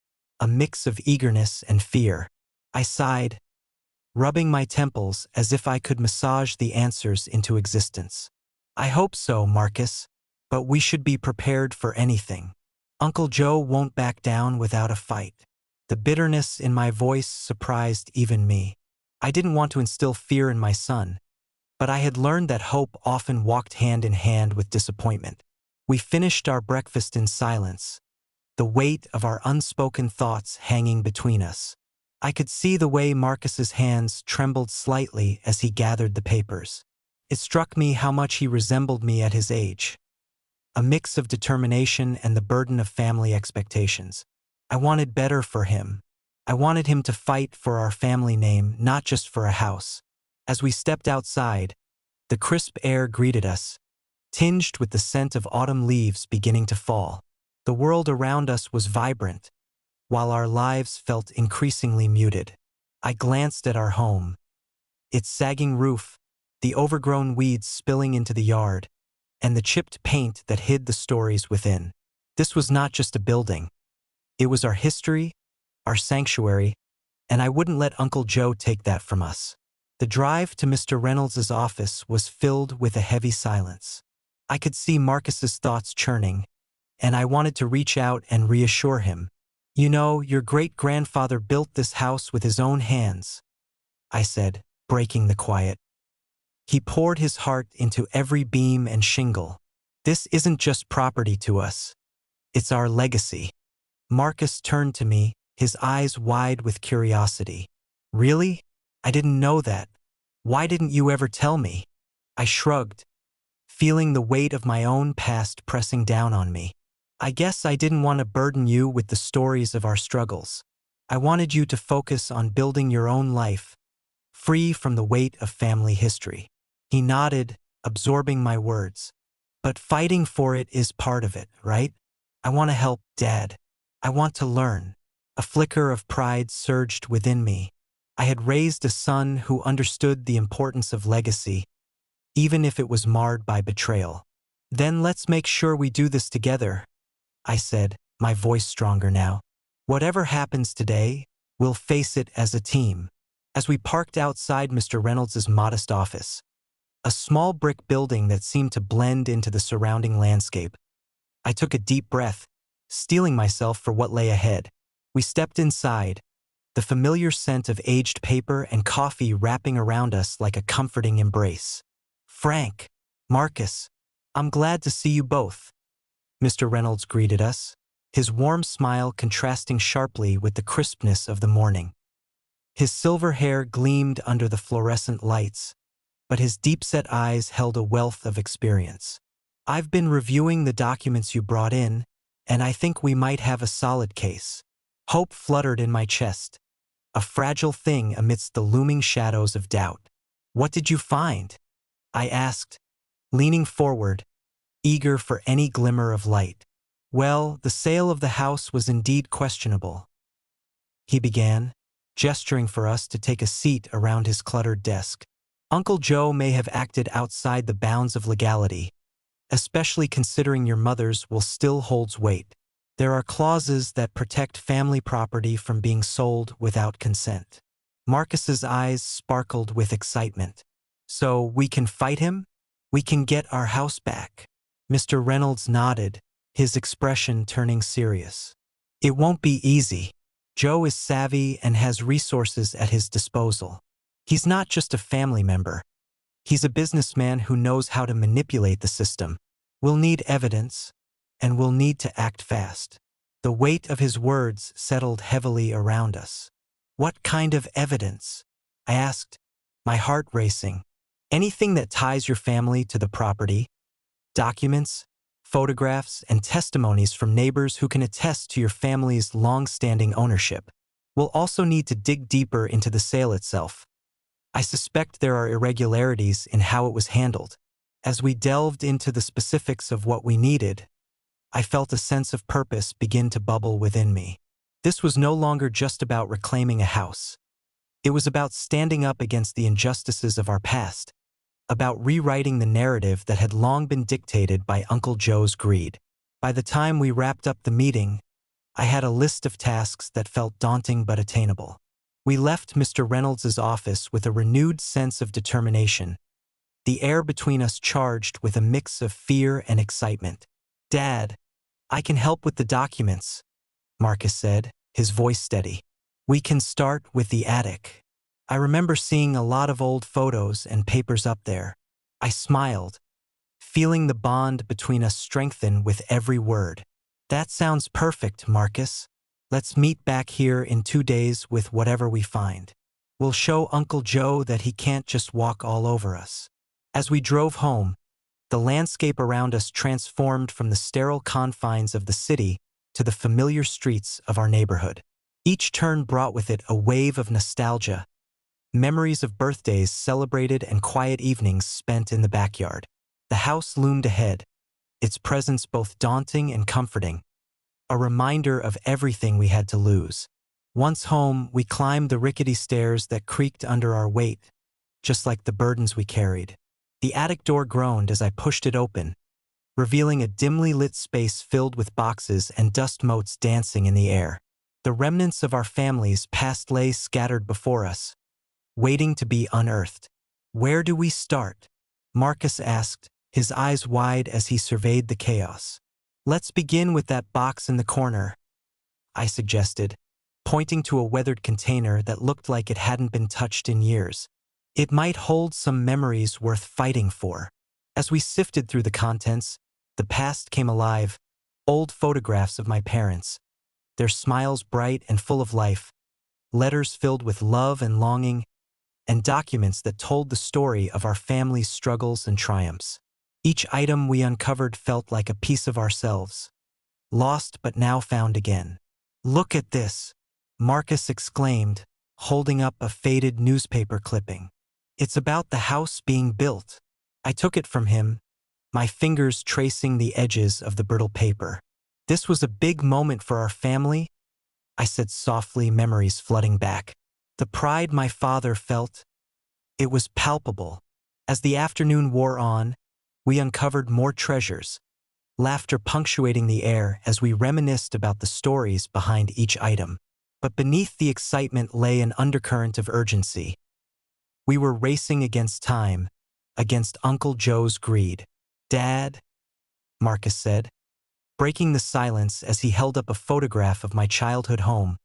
a mix of eagerness and fear. I sighed, rubbing my temples as if I could massage the answers into existence. "I hope so, Marcus, but we should be prepared for anything. Uncle Joe won't back down without a fight." The bitterness in my voice surprised even me. I didn't want to instill fear in my son, but I had learned that hope often walked hand in hand with disappointment. We finished our breakfast in silence, the weight of our unspoken thoughts hanging between us. I could see the way Marcus's hands trembled slightly as he gathered the papers. It struck me how much he resembled me at his age, a mix of determination and the burden of family expectations. I wanted better for him. I wanted him to fight for our family name, not just for a house. As we stepped outside, the crisp air greeted us, tinged with the scent of autumn leaves beginning to fall. The world around us was vibrant, while our lives felt increasingly muted. I glanced at our home, its sagging roof, the overgrown weeds spilling into the yard, and the chipped paint that hid the stories within. This was not just a building. It was our history, our sanctuary, and I wouldn't let Uncle Joe take that from us. The drive to Mr. Reynolds's office was filled with a heavy silence. I could see Marcus's thoughts churning, and I wanted to reach out and reassure him. You know, your great-grandfather built this house with his own hands, I said, breaking the quiet. He poured his heart into every beam and shingle. This isn't just property to us. It's our legacy. Marcus turned to me, his eyes wide with curiosity. Really? I didn't know that. Why didn't you ever tell me? I shrugged, feeling the weight of my own past pressing down on me. I guess I didn't want to burden you with the stories of our struggles. I wanted you to focus on building your own life, free from the weight of family history. He nodded, absorbing my words. But fighting for it is part of it, right? I want to help, Dad. I want to learn. A flicker of pride surged within me. I had raised a son who understood the importance of legacy, even if it was marred by betrayal. Then let's make sure we do this together, I said, my voice stronger now. Whatever happens today, we'll face it as a team. As we parked outside Mr. Reynolds's modest office, a small brick building that seemed to blend into the surrounding landscape, I took a deep breath, steeling myself for what lay ahead. We stepped inside, the familiar scent of aged paper and coffee wrapping around us like a comforting embrace. Frank, Marcus, I'm glad to see you both, Mr. Reynolds greeted us, his warm smile contrasting sharply with the crispness of the morning. His silver hair gleamed under the fluorescent lights, but his deep-set eyes held a wealth of experience. I've been reviewing the documents you brought in, and I think we might have a solid case. Hope fluttered in my chest, a fragile thing amidst the looming shadows of doubt. What did you find? I asked, leaning forward, eager for any glimmer of light. Well, the sale of the house was indeed questionable, he began, gesturing for us to take a seat around his cluttered desk. Uncle Joe may have acted outside the bounds of legality, especially considering your mother's will still holds weight. There are clauses that protect family property from being sold without consent. Marcus's eyes sparkled with excitement. So we can fight him? We can get our house back. Mr. Reynolds nodded, his expression turning serious. It won't be easy. Joe is savvy and has resources at his disposal. He's not just a family member. He's a businessman who knows how to manipulate the system. We'll need evidence, and we'll need to act fast. The weight of his words settled heavily around us. What kind of evidence? I asked, my heart racing. Anything that ties your family to the property. Documents, photographs, and testimonies from neighbors who can attest to your family's long-standing ownership. We'll also need to dig deeper into the sale itself. I suspect there are irregularities in how it was handled. As we delved into the specifics of what we needed, I felt a sense of purpose begin to bubble within me. This was no longer just about reclaiming a house. It was about standing up against the injustices of our past, about rewriting the narrative that had long been dictated by Uncle Joe's greed. By the time we wrapped up the meeting, I had a list of tasks that felt daunting but attainable. We left Mr. Reynolds's office with a renewed sense of determination, the air between us charged with a mix of fear and excitement. Dad, I can help with the documents, Marcus said, his voice steady. We can start with the attic. I remember seeing a lot of old photos and papers up there. I smiled, feeling the bond between us strengthen with every word. That sounds perfect, Marcus. Let's meet back here in 2 days with whatever we find. We'll show Uncle Joe that he can't just walk all over us. As we drove home, the landscape around us transformed from the sterile confines of the city to the familiar streets of our neighborhood. Each turn brought with it a wave of nostalgia, memories of birthdays celebrated and quiet evenings spent in the backyard. The house loomed ahead, its presence both daunting and comforting, a reminder of everything we had to lose. Once home, we climbed the rickety stairs that creaked under our weight, just like the burdens we carried. The attic door groaned as I pushed it open, revealing a dimly lit space filled with boxes and dust motes dancing in the air. The remnants of our family's past lay scattered before us, waiting to be unearthed. "Where do we start?" Marcus asked, his eyes wide as he surveyed the chaos. "Let's begin with that box in the corner," I suggested, pointing to a weathered container that looked like it hadn't been touched in years. "It might hold some memories worth fighting for." As we sifted through the contents, the past came alive, old photographs of my parents, their smiles bright and full of life, letters filled with love and longing, and documents that told the story of our family's struggles and triumphs. Each item we uncovered felt like a piece of ourselves, lost but now found again. "Look at this," Marcus exclaimed, holding up a faded newspaper clipping. "It's about the house being built." I took it from him, my fingers tracing the edges of the brittle paper. "This was a big moment for our family," I said softly, memories flooding back. The pride my father felt, it was palpable. As the afternoon wore on, we uncovered more treasures, laughter punctuating the air as we reminisced about the stories behind each item. But beneath the excitement lay an undercurrent of urgency. We were racing against time, against Uncle Joe's greed. "Dad," Marcus said, breaking the silence as he held up a photograph of my childhood home,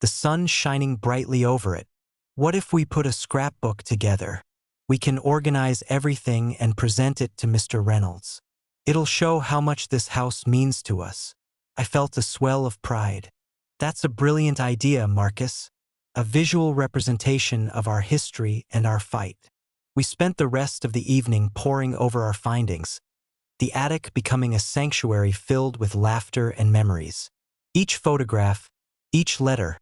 the sun shining brightly over it. "What if we put a scrapbook together? We can organize everything and present it to Mr. Reynolds. It'll show how much this house means to us." I felt a swell of pride. "That's a brilliant idea, Marcus. A visual representation of our history and our fight." We spent the rest of the evening poring over our findings, the attic becoming a sanctuary filled with laughter and memories. Each photograph, each letter,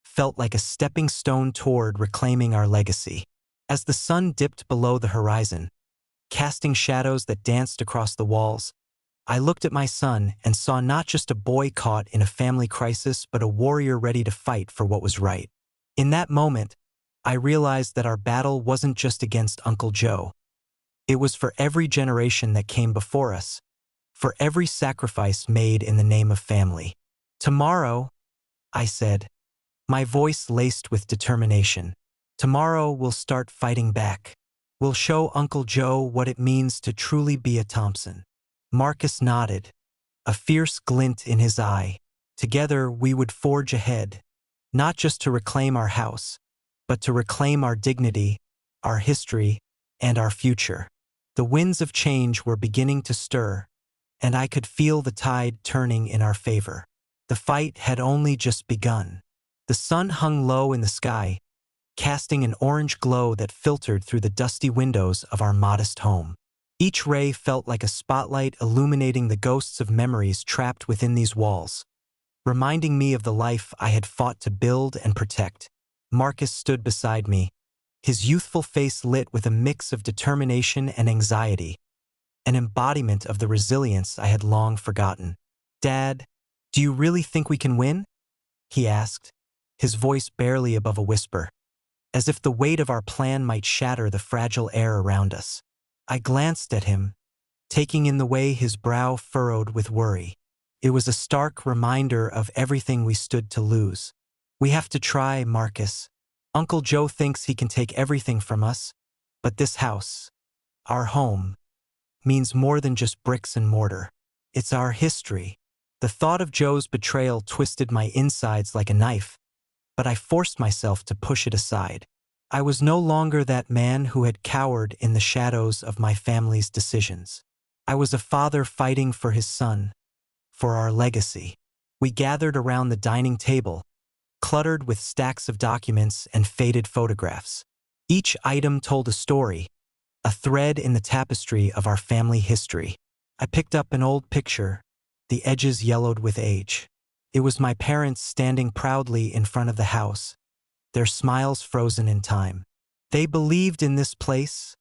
felt like a stepping stone toward reclaiming our legacy. As the sun dipped below the horizon, casting shadows that danced across the walls, I looked at my son and saw not just a boy caught in a family crisis, but a warrior ready to fight for what was right. In that moment, I realized that our battle wasn't just against Uncle Joe. It was for every generation that came before us, for every sacrifice made in the name of family. "Tomorrow," I said, my voice laced with determination, "tomorrow we'll start fighting back. We'll show Uncle Joe what it means to truly be a Thompson." Marcus nodded, a fierce glint in his eye. Together we would forge ahead, not just to reclaim our house, but to reclaim our dignity, our history, and our future. The winds of change were beginning to stir, and I could feel the tide turning in our favor. The fight had only just begun. The sun hung low in the sky, casting an orange glow that filtered through the dusty windows of our modest home. Each ray felt like a spotlight illuminating the ghosts of memories trapped within these walls, reminding me of the life I had fought to build and protect. Marcus stood beside me, his youthful face lit with a mix of determination and anxiety, an embodiment of the resilience I had long forgotten. "Dad, do you really think we can win?" he asked, his voice barely above a whisper, as if the weight of our plan might shatter the fragile air around us. I glanced at him, taking in the way his brow furrowed with worry. It was a stark reminder of everything we stood to lose. "We have to try, Marcus. Uncle Joe thinks he can take everything from us, but this house, our home, means more than just bricks and mortar. It's our history." The thought of Joe's betrayal twisted my insides like a knife, but I forced myself to push it aside. I was no longer that man who had cowered in the shadows of my family's decisions. I was a father fighting for his son, for our legacy. We gathered around the dining table, cluttered with stacks of documents and faded photographs. Each item told a story, a thread in the tapestry of our family history. I picked up an old picture, the edges yellowed with age. It was my parents standing proudly in front of the house, their smiles frozen in time. "They believed in this place,"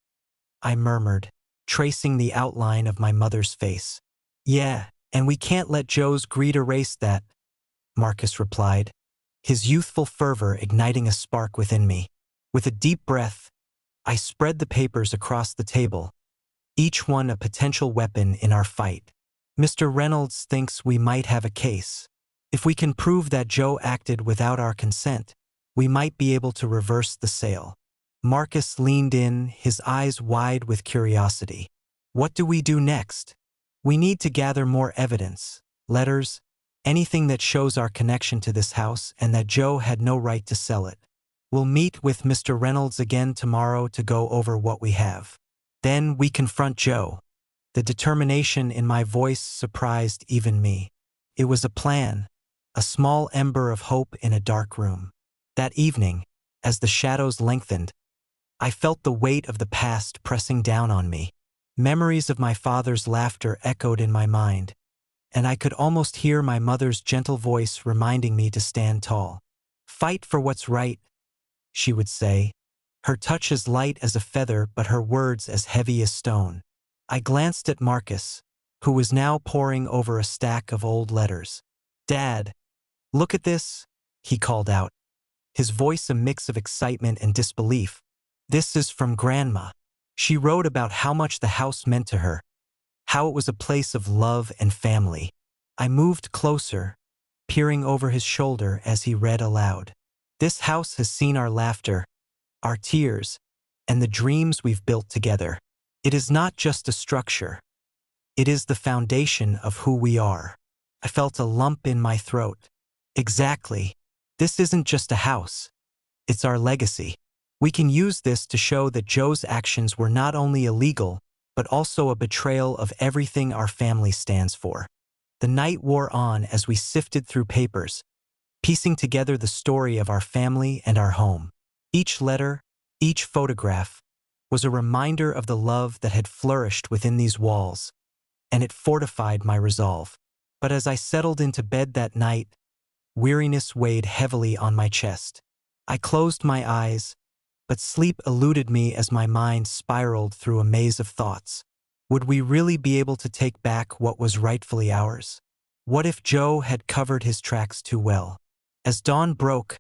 I murmured, tracing the outline of my mother's face. "Yeah, and we can't let Joe's greed erase that," Marcus replied, his youthful fervor igniting a spark within me. With a deep breath, I spread the papers across the table, each one a potential weapon in our fight. Mr. Reynolds thinks we might have a case. If we can prove that Joe acted without our consent, we might be able to reverse the sale. Marcus leaned in, his eyes wide with curiosity. What do we do next? We need to gather more evidence, letters, anything that shows our connection to this house and that Joe had no right to sell it. We'll meet with Mr. Reynolds again tomorrow to go over what we have. Then we confront Joe. The determination in my voice surprised even me. It was a plan, a small ember of hope in a dark room. That evening, as the shadows lengthened, I felt the weight of the past pressing down on me. Memories of my father's laughter echoed in my mind, and I could almost hear my mother's gentle voice reminding me to stand tall. "Fight for what's right," she would say, her touch as light as a feather but her words as heavy as stone. I glanced at Marcus, who was now poring over a stack of old letters. "Dad, look at this," he called out, his voice a mix of excitement and disbelief. "This is from Grandma. She wrote about how much the house meant to her, how it was a place of love and family." I moved closer, peering over his shoulder as he read aloud. "This house has seen our laughter, our tears, and the dreams we've built together. It is not just a structure. It is the foundation of who we are." I felt a lump in my throat. Exactly. This isn't just a house. It's our legacy. We can use this to show that Joe's actions were not only illegal, but also a betrayal of everything our family stands for. The night wore on as we sifted through papers, piecing together the story of our family and our home. Each letter, each photograph, was a reminder of the love that had flourished within these walls, and it fortified my resolve. But as I settled into bed that night, weariness weighed heavily on my chest. I closed my eyes, but sleep eluded me as my mind spiraled through a maze of thoughts. Would we really be able to take back what was rightfully ours? What if Joe had covered his tracks too well? As dawn broke,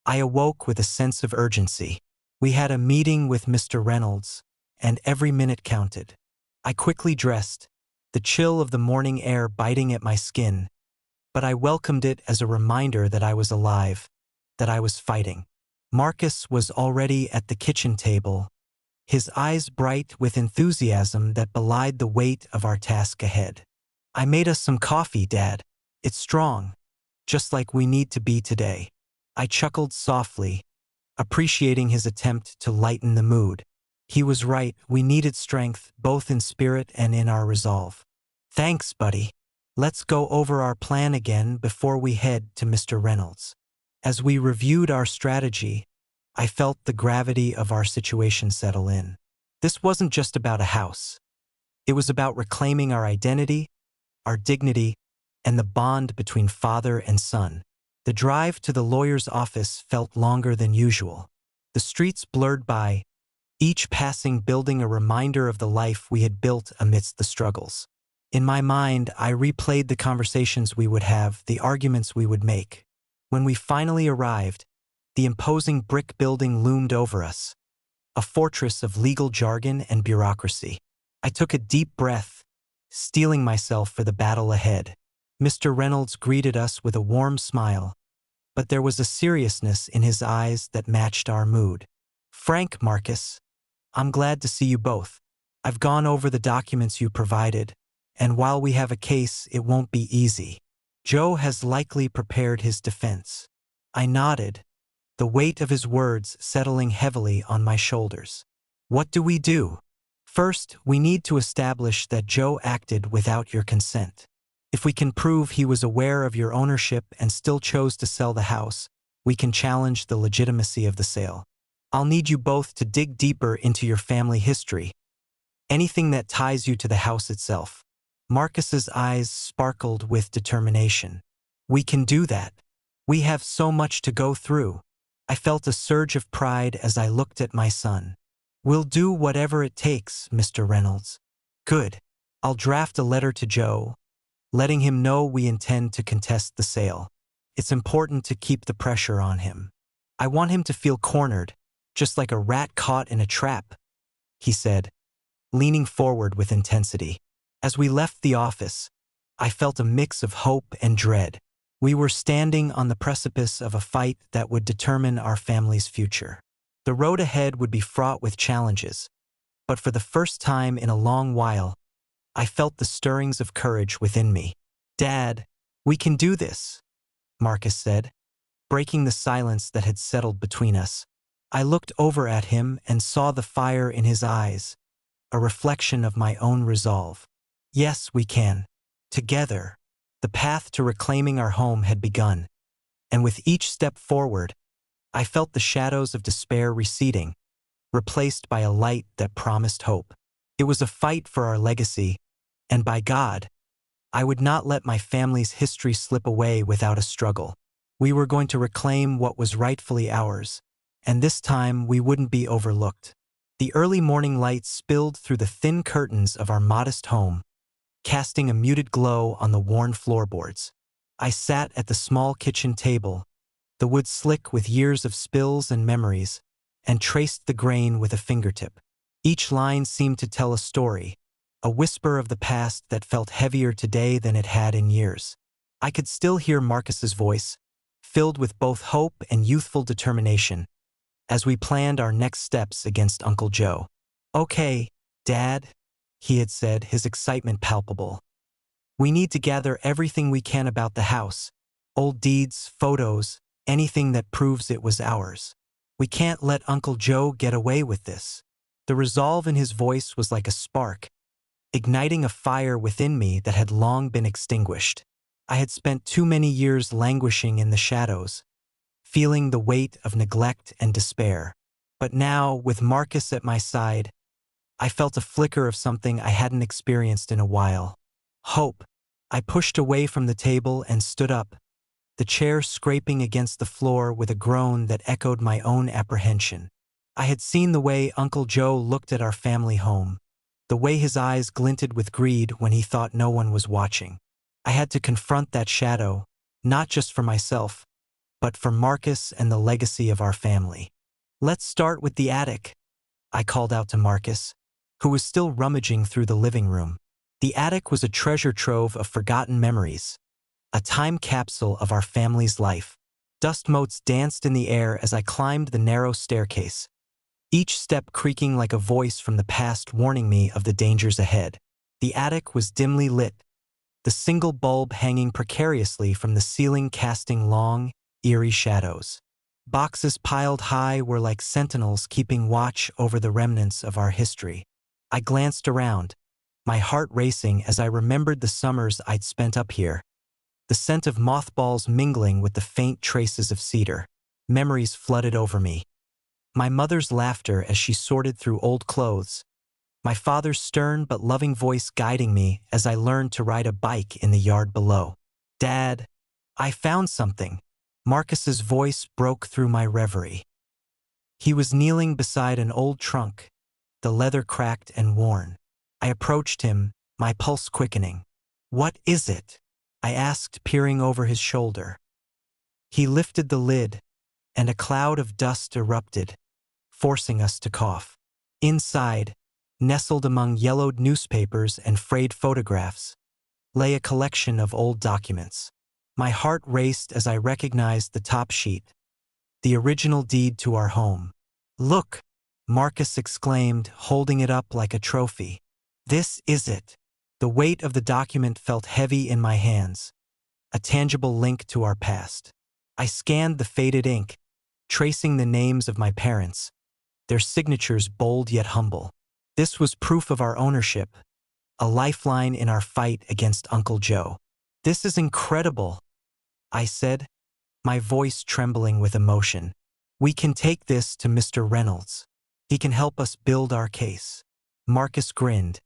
I awoke with a sense of urgency. We had a meeting with Mr. Reynolds, and every minute counted. I quickly dressed, the chill of the morning air biting at my skin, but I welcomed it as a reminder that I was alive, that I was fighting. Marcus was already at the kitchen table, his eyes bright with enthusiasm that belied the weight of our task ahead. "I made us some coffee, Dad. It's strong, just like we need to be today." I chuckled softly, appreciating his attempt to lighten the mood. He was right, we needed strength, both in spirit and in our resolve. "Thanks, buddy. Let's go over our plan again before we head to Mr. Reynolds." As we reviewed our strategy, I felt the gravity of our situation settle in. This wasn't just about a house. It was about reclaiming our identity, our dignity, and the bond between father and son. The drive to the lawyer's office felt longer than usual. The streets blurred by, each passing building a reminder of the life we had built amidst the struggles. In my mind, I replayed the conversations we would have, the arguments we would make. When we finally arrived, the imposing brick building loomed over us, a fortress of legal jargon and bureaucracy. I took a deep breath, steeling myself for the battle ahead. Mr. Reynolds greeted us with a warm smile, but there was a seriousness in his eyes that matched our mood. "Frank, Marcus, I'm glad to see you both. I've gone over the documents you provided, and while we have a case, it won't be easy. Joe has likely prepared his defense." I nodded, the weight of his words settling heavily on my shoulders. "What do we do?" "First, we need to establish that Joe acted without your consent. If we can prove he was aware of your ownership and still chose to sell the house, we can challenge the legitimacy of the sale. I'll need you both to dig deeper into your family history, anything that ties you to the house itself." Marcus's eyes sparkled with determination. "We can do that. We have so much to go through." I felt a surge of pride as I looked at my son. "We'll do whatever it takes, Mr. Reynolds." "Good. I'll draft a letter to Joe, letting him know we intend to contest the sale. It's important to keep the pressure on him. I want him to feel cornered, just like a rat caught in a trap, he said, leaning forward with intensity. As we left the office, I felt a mix of hope and dread. We were standing on the precipice of a fight that would determine our family's future. The road ahead would be fraught with challenges, but for the first time in a long while, I felt the stirrings of courage within me. "Dad, we can do this," Marcus said, breaking the silence that had settled between us. I looked over at him and saw the fire in his eyes, a reflection of my own resolve. Yes, we can. Together. The path to reclaiming our home had begun, and with each step forward, I felt the shadows of despair receding, replaced by a light that promised hope. It was a fight for our legacy, and by God, I would not let my family's history slip away without a struggle. We were going to reclaim what was rightfully ours, and this time we wouldn't be overlooked. The early morning light spilled through the thin curtains of our modest home, casting a muted glow on the worn floorboards. I sat at the small kitchen table, the wood slick with years of spills and memories, and traced the grain with a fingertip. Each line seemed to tell a story, a whisper of the past that felt heavier today than it had in years. I could still hear Marcus's voice, filled with both hope and youthful determination, as we planned our next steps against Uncle Joe. "Okay, Dad," he had said, his excitement palpable. "We need to gather everything we can about the house, old deeds, photos, anything that proves it was ours. We can't let Uncle Joe get away with this." The resolve in his voice was like a spark, igniting a fire within me that had long been extinguished. I had spent too many years languishing in the shadows, feeling the weight of neglect and despair. But now, with Marcus at my side, I felt a flicker of something I hadn't experienced in a while. Hope. I pushed away from the table and stood up, the chair scraping against the floor with a groan that echoed my own apprehension. I had seen the way Uncle Joe looked at our family home, the way his eyes glinted with greed when he thought no one was watching. I had to confront that shadow, not just for myself, but for Marcus and the legacy of our family. "Let's start with the attic," I called out to Marcus, who was still rummaging through the living room. The attic was a treasure trove of forgotten memories, a time capsule of our family's life. Dust motes danced in the air as I climbed the narrow staircase, each step creaking like a voice from the past warning me of the dangers ahead. The attic was dimly lit, the single bulb hanging precariously from the ceiling casting long, eerie shadows. Boxes piled high were like sentinels keeping watch over the remnants of our history. I glanced around, my heart racing as I remembered the summers I'd spent up here, the scent of mothballs mingling with the faint traces of cedar. Memories flooded over me. My mother's laughter as she sorted through old clothes, my father's stern but loving voice guiding me as I learned to ride a bike in the yard below. "Dad, I found something." Marcus's voice broke through my reverie. He was kneeling beside an old trunk, the leather cracked and worn. I approached him, my pulse quickening. "What is it?" I asked, peering over his shoulder. He lifted the lid, and a cloud of dust erupted, forcing us to cough. Inside, nestled among yellowed newspapers and frayed photographs, lay a collection of old documents. My heart raced as I recognized the top sheet, the original deed to our home. "Look!" Marcus exclaimed, holding it up like a trophy. "This is it." The weight of the document felt heavy in my hands, a tangible link to our past. I scanned the faded ink, tracing the names of my parents, their signatures bold yet humble. This was proof of our ownership, a lifeline in our fight against Uncle Joe. "This is incredible," I said, my voice trembling with emotion. "We can take this to Mr. Reynolds. He can help us build our case." Marcus grinned,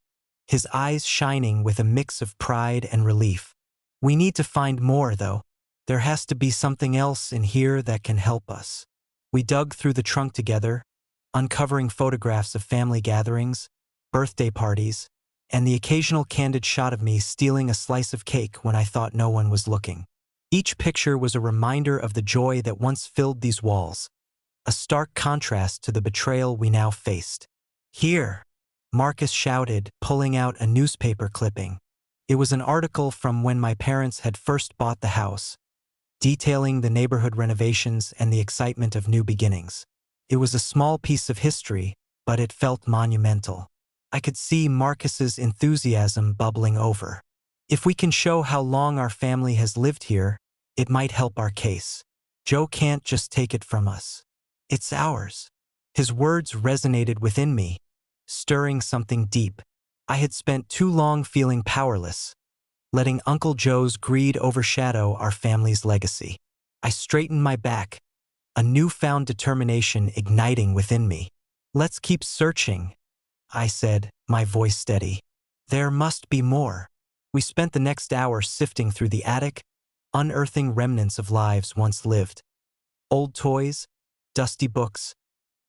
his eyes shining with a mix of pride and relief. "We need to find more, though. There has to be something else in here that can help us." We dug through the trunk together, uncovering photographs of family gatherings, birthday parties, and the occasional candid shot of me stealing a slice of cake when I thought no one was looking. Each picture was a reminder of the joy that once filled these walls, a stark contrast to the betrayal we now faced. "Here," Marcus shouted, pulling out a newspaper clipping. It was an article from when my parents had first bought the house, detailing the neighborhood renovations and the excitement of new beginnings. It was a small piece of history, but it felt monumental. I could see Marcus's enthusiasm bubbling over. "If we can show how long our family has lived here, it might help our case. Joe can't just take it from us. It's ours." His words resonated within me, stirring something deep. I had spent too long feeling powerless, letting Uncle Joe's greed overshadow our family's legacy. I straightened my back, a newfound determination igniting within me. "Let's keep searching," I said, my voice steady. "There must be more." We spent the next hour sifting through the attic, unearthing remnants of lives once lived. Old toys, dusty books,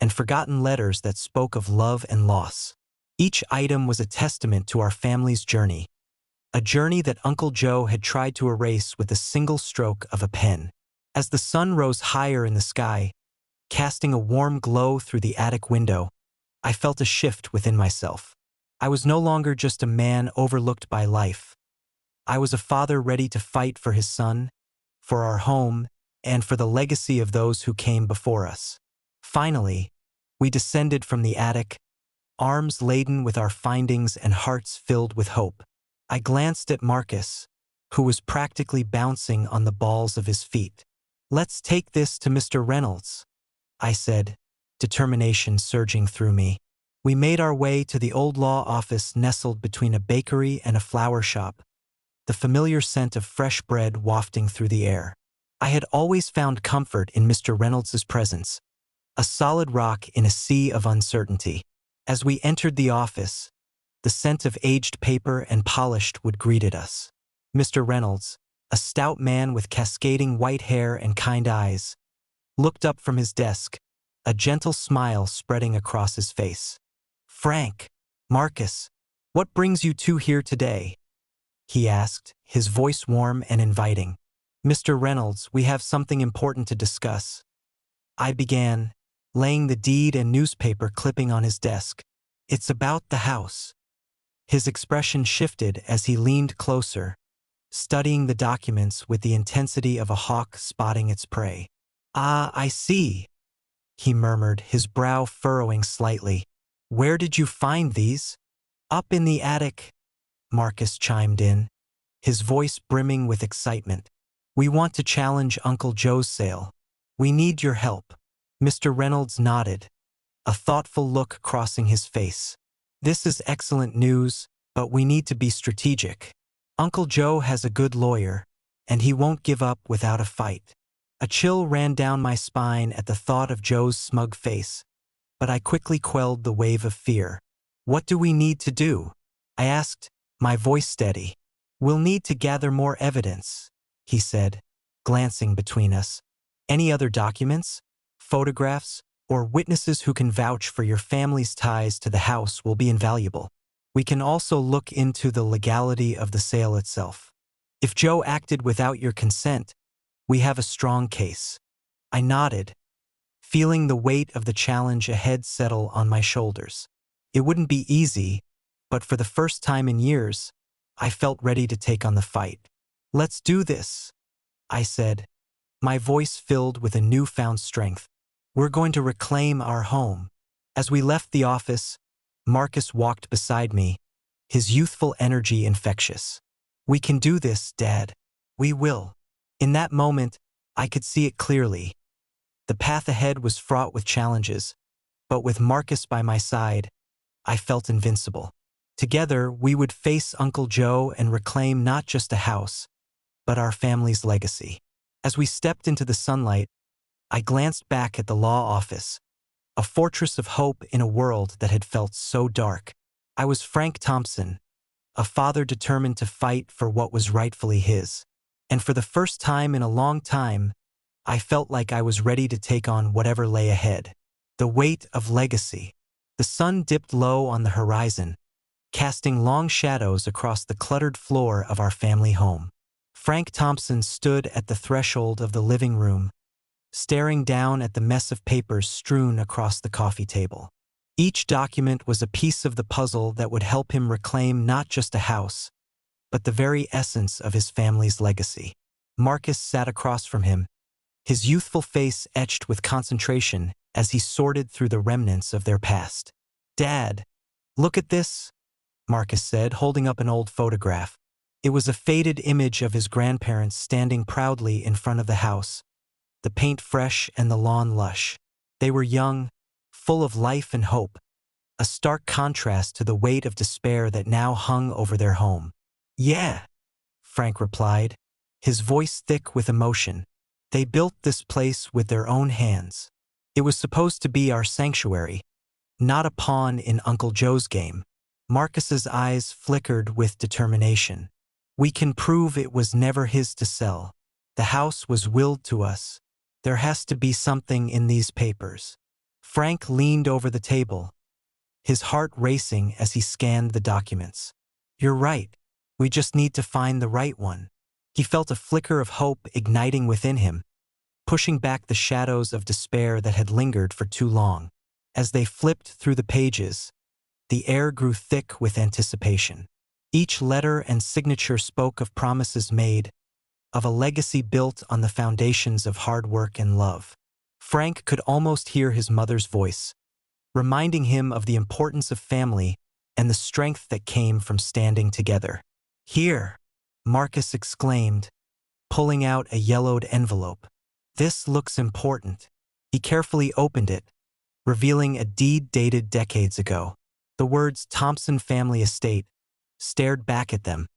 and forgotten letters that spoke of love and loss. Each item was a testament to our family's journey, a journey that Uncle Joe had tried to erase with a single stroke of a pen. As the sun rose higher in the sky, casting a warm glow through the attic window, I felt a shift within myself. I was no longer just a man overlooked by life. I was a father ready to fight for his son, for our home, and for the legacy of those who came before us. Finally, we descended from the attic, arms laden with our findings and hearts filled with hope. I glanced at Marcus, who was practically bouncing on the balls of his feet. "Let's take this to Mr. Reynolds," I said, determination surging through me. We made our way to the old law office nestled between a bakery and a flower shop, the familiar scent of fresh bread wafting through the air. I had always found comfort in Mr. Reynolds's presence, a solid rock in a sea of uncertainty. As we entered the office, the scent of aged paper and polished wood greeted us. Mr. Reynolds, a stout man with cascading white hair and kind eyes, looked up from his desk, a gentle smile spreading across his face. "Frank, Marcus, what brings you two here today?" he asked, his voice warm and inviting. "Mr. Reynolds, we have something important to discuss," I began, laying the deed and newspaper clipping on his desk. "It's about the house." His expression shifted as he leaned closer, studying the documents with the intensity of a hawk spotting its prey. "Ah, I see," he murmured, his brow furrowing slightly. "Where did you find these?" "Up in the attic," Marcus chimed in, his voice brimming with excitement. "We want to challenge Uncle Joe's sale. We need your help." Mr. Reynolds nodded, a thoughtful look crossing his face. "This is excellent news, but we need to be strategic. Uncle Joe has a good lawyer, and he won't give up without a fight." A chill ran down my spine at the thought of Joe's smug face, but I quickly quelled the wave of fear. "What do we need to do?" I asked, my voice steady. "We'll need to gather more evidence," he said, glancing between us. "Any other documents, photographs, or witnesses who can vouch for your family's ties to the house will be invaluable. We can also look into the legality of the sale itself. If Joe acted without your consent, we have a strong case." I nodded, feeling the weight of the challenge ahead settle on my shoulders. It wouldn't be easy, but for the first time in years, I felt ready to take on the fight. "Let's do this," I said, my voice filled with a newfound strength. "We're going to reclaim our home." As we left the office, Marcus walked beside me, his youthful energy infectious. "We can do this, Dad. We will." In that moment, I could see it clearly. The path ahead was fraught with challenges, but with Marcus by my side, I felt invincible. Together, we would face Uncle Joe and reclaim not just a house, but our family's legacy. As we stepped into the sunlight, I glanced back at the law office, a fortress of hope in a world that had felt so dark. I was Frank Thompson, a father determined to fight for what was rightfully his. And for the first time in a long time, I felt like I was ready to take on whatever lay ahead. The weight of legacy. The sun dipped low on the horizon, casting long shadows across the cluttered floor of our family home. Frank Thompson stood at the threshold of the living room, staring down at the mess of papers strewn across the coffee table. Each document was a piece of the puzzle that would help him reclaim not just a house, but the very essence of his family's legacy. Marcus sat across from him, his youthful face etched with concentration as he sorted through the remnants of their past. "Dad, look at this," Marcus said, holding up an old photograph. It was a faded image of his grandparents standing proudly in front of the house, the paint fresh and the lawn lush. They were young, full of life and hope, a stark contrast to the weight of despair that now hung over their home. "Yeah," Frank replied, his voice thick with emotion. "They built this place with their own hands. It was supposed to be our sanctuary, not a pawn in Uncle Joe's game." Marcus's eyes flickered with determination. "We can prove it was never his to sell. The house was willed to us. There has to be something in these papers." Frank leaned over the table, his heart racing as he scanned the documents. "You're right. We just need to find the right one." He felt a flicker of hope igniting within him, pushing back the shadows of despair that had lingered for too long. As they flipped through the pages, the air grew thick with anticipation. Each letter and signature spoke of promises made, of a legacy built on the foundations of hard work and love. Frank could almost hear his mother's voice, reminding him of the importance of family and the strength that came from standing together. "Here," Marcus exclaimed, pulling out a yellowed envelope. "This looks important." He carefully opened it, revealing a deed dated decades ago. The words "Thompson Family Estate" stared back at them,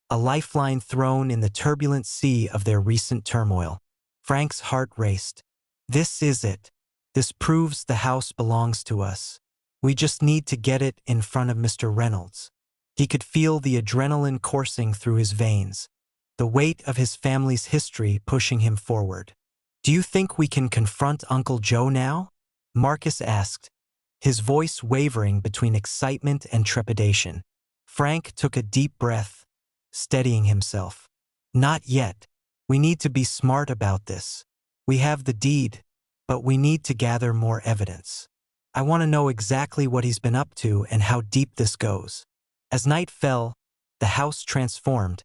a lifeline thrown in the turbulent sea of their recent turmoil. Frank's heart raced. "This is it. This proves the house belongs to us. We just need to get it in front of Mr. Reynolds." He could feel the adrenaline coursing through his veins, the weight of his family's history pushing him forward. "Do you think we can confront Uncle Joe now?" Marcus asked, his voice wavering between excitement and trepidation. Frank took a deep breath, steadying himself. "Not yet. We need to be smart about this. We have the deed, but we need to gather more evidence. I want to know exactly what he's been up to and how deep this goes." As night fell, the house transformed,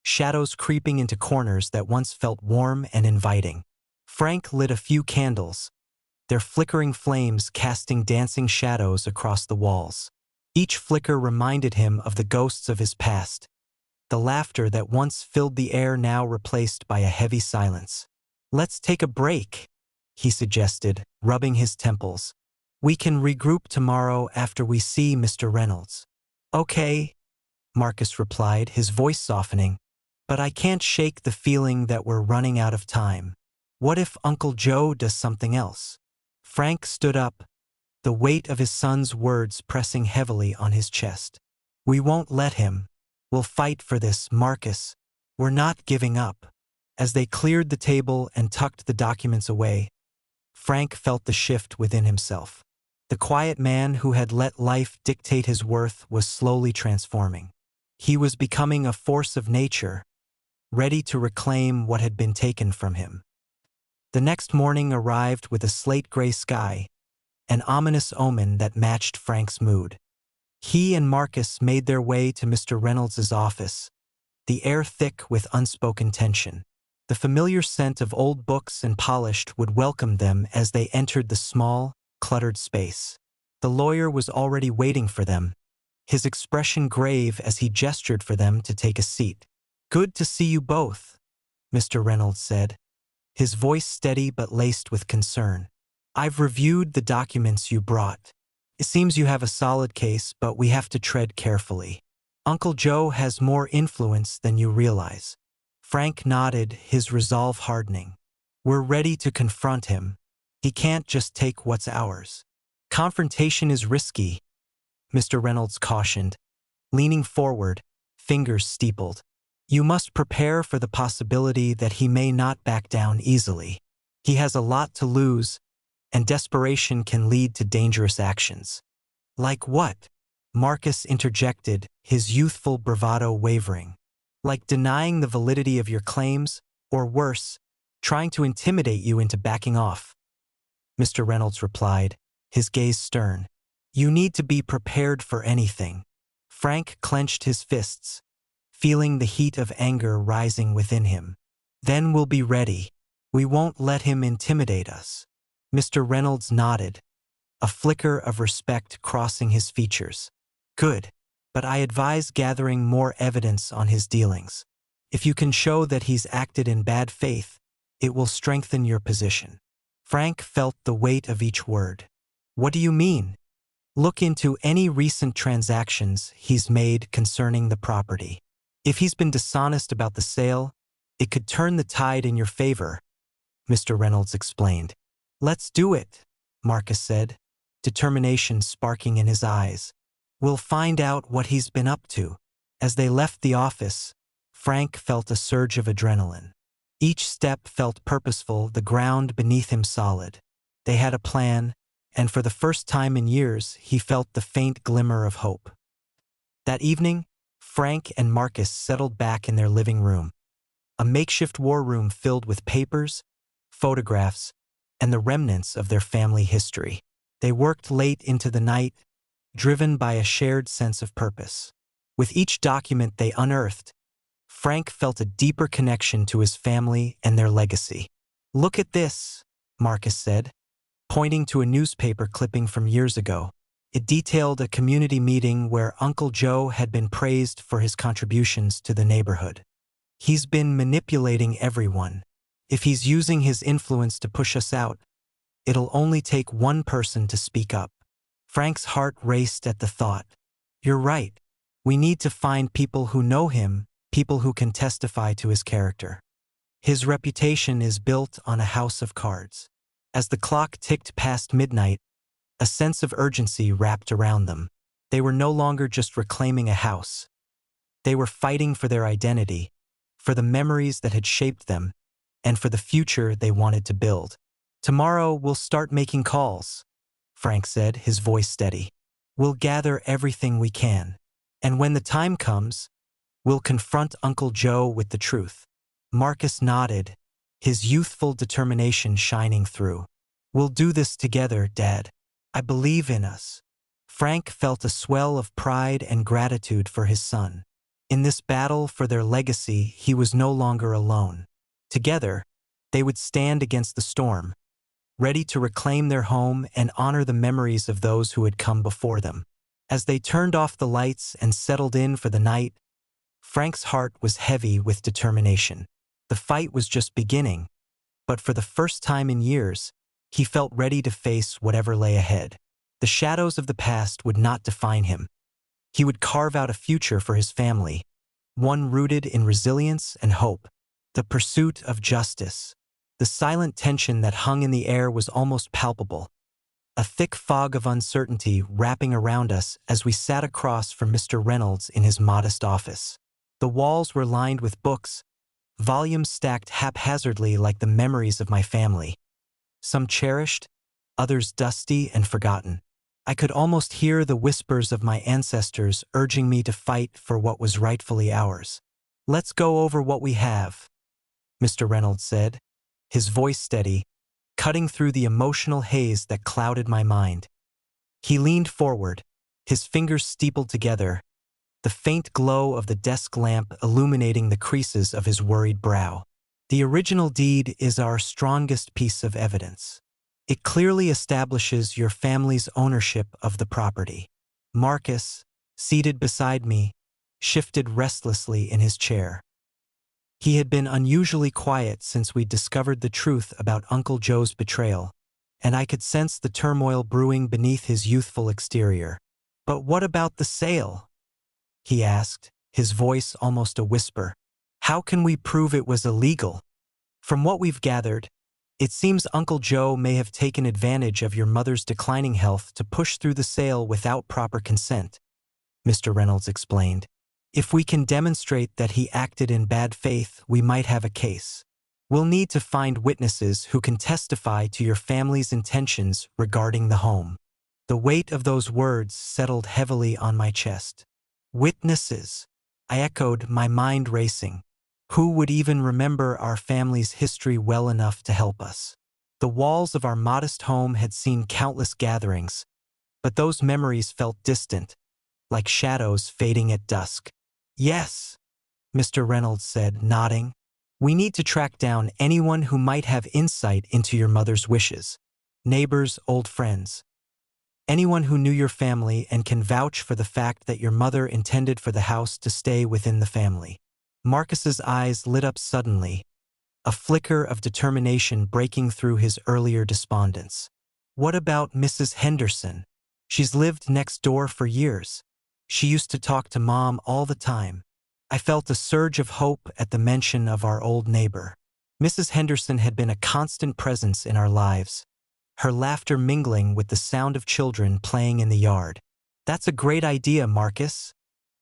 shadows creeping into corners that once felt warm and inviting. Frank lit a few candles, their flickering flames casting dancing shadows across the walls. Each flicker reminded him of the ghosts of his past, the laughter that once filled the air now replaced by a heavy silence. "Let's take a break," he suggested, rubbing his temples. "We can regroup tomorrow after we see Mr. Reynolds." "Okay," Marcus replied, his voice softening, "but I can't shake the feeling that we're running out of time. What if Uncle Joe does something else?" Frank stood up, the weight of his son's words pressing heavily on his chest. "We won't let him. We'll fight for this, Marcus. We're not giving up." As they cleared the table and tucked the documents away, Frank felt the shift within himself. The quiet man who had let life dictate his worth was slowly transforming. He was becoming a force of nature, ready to reclaim what had been taken from him. The next morning arrived with a slate-gray sky, an ominous omen that matched Frank's mood. He and Marcus made their way to Mr. Reynolds' office, the air thick with unspoken tension. The familiar scent of old books and polished would welcome them as they entered the small, cluttered space. The lawyer was already waiting for them, his expression grave as he gestured for them to take a seat. "Good to see you both," Mr. Reynolds said, his voice steady but laced with concern. "I've reviewed the documents you brought. It seems you have a solid case, but we have to tread carefully. Uncle Joe has more influence than you realize." Frank nodded, his resolve hardening. "We're ready to confront him. He can't just take what's ours." "Confrontation is risky," Mr. Reynolds cautioned, leaning forward, fingers steepled. "You must prepare for the possibility that he may not back down easily. He has a lot to lose, and desperation can lead to dangerous actions." "Like what?" Marcus interjected, his youthful bravado wavering. "Like denying the validity of your claims, or worse, trying to intimidate you into backing off. Mr. Reynolds replied, his gaze stern. You need to be prepared for anything. Frank clenched his fists, feeling the heat of anger rising within him. Then we'll be ready. We won't let him intimidate us. Mr. Reynolds nodded, a flicker of respect crossing his features. Good, but I advise gathering more evidence on his dealings. If you can show that he's acted in bad faith, it will strengthen your position. Frank felt the weight of each word. What do you mean? Look into any recent transactions he's made concerning the property. If he's been dishonest about the sale, it could turn the tide in your favor, Mr. Reynolds explained. Let's do it, Marcus said, determination sparking in his eyes. We'll find out what he's been up to. As they left the office, Frank felt a surge of adrenaline. Each step felt purposeful, the ground beneath him solid. They had a plan, and for the first time in years, he felt the faint glimmer of hope. That evening, Frank and Marcus settled back in their living room, a makeshift war room filled with papers, photographs, and the remnants of their family history. They worked late into the night, driven by a shared sense of purpose. With each document they unearthed, Frank felt a deeper connection to his family and their legacy. Look at this, Marcus said, pointing to a newspaper clipping from years ago. It detailed a community meeting where Uncle Joe had been praised for his contributions to the neighborhood. He's been manipulating everyone. If he's using his influence to push us out, it'll only take one person to speak up. Frank's heart raced at the thought. You're right. We need to find people who know him, people who can testify to his character. His reputation is built on a house of cards. As the clock ticked past midnight, a sense of urgency wrapped around them. They were no longer just reclaiming a house. They were fighting for their identity, for the memories that had shaped them, and for the future they wanted to build. Tomorrow we'll start making calls, Frank said, his voice steady. We'll gather everything we can. And when the time comes, we'll confront Uncle Joe with the truth. Marcus nodded, his youthful determination shining through. We'll do this together, Dad. I believe in us. Frank felt a swell of pride and gratitude for his son. In this battle for their legacy, he was no longer alone. Together, they would stand against the storm, ready to reclaim their home and honor the memories of those who had come before them. As they turned off the lights and settled in for the night, Frank's heart was heavy with determination. The fight was just beginning, but for the first time in years, he felt ready to face whatever lay ahead. The shadows of the past would not define him. He would carve out a future for his family, one rooted in resilience and hope. The pursuit of justice. The silent tension that hung in the air was almost palpable, a thick fog of uncertainty wrapping around us as we sat across from Mr. Reynolds in his modest office. The walls were lined with books, volumes stacked haphazardly like the memories of my family. Some cherished, others dusty and forgotten. I could almost hear the whispers of my ancestors urging me to fight for what was rightfully ours. Let's go over what we have, Mr. Reynolds said, his voice steady, cutting through the emotional haze that clouded my mind. He leaned forward, his fingers steepled together, the faint glow of the desk lamp illuminating the creases of his worried brow. The original deed is our strongest piece of evidence. It clearly establishes your family's ownership of the property. Marcus, seated beside me, shifted restlessly in his chair. He had been unusually quiet since we discovered the truth about Uncle Joe's betrayal, and I could sense the turmoil brewing beneath his youthful exterior. But what about the sale? He asked, his voice almost a whisper. How can we prove it was illegal? From what we've gathered, it seems Uncle Joe may have taken advantage of your mother's declining health to push through the sale without proper consent, Mr. Reynolds explained. If we can demonstrate that he acted in bad faith, we might have a case. We'll need to find witnesses who can testify to your family's intentions regarding the home. The weight of those words settled heavily on my chest. Witnesses, I echoed, my mind racing. Who would even remember our family's history well enough to help us? The walls of our modest home had seen countless gatherings, but those memories felt distant, like shadows fading at dusk. Yes, Mr. Reynolds said, nodding. We need to track down anyone who might have insight into your mother's wishes. Neighbors, old friends. Anyone who knew your family and can vouch for the fact that your mother intended for the house to stay within the family. Marcus's eyes lit up suddenly, a flicker of determination breaking through his earlier despondence. What about Mrs. Henderson? She's lived next door for years. She used to talk to Mom all the time. I felt a surge of hope at the mention of our old neighbor. Mrs. Henderson had been a constant presence in our lives, her laughter mingling with the sound of children playing in the yard. That's a great idea, Marcus,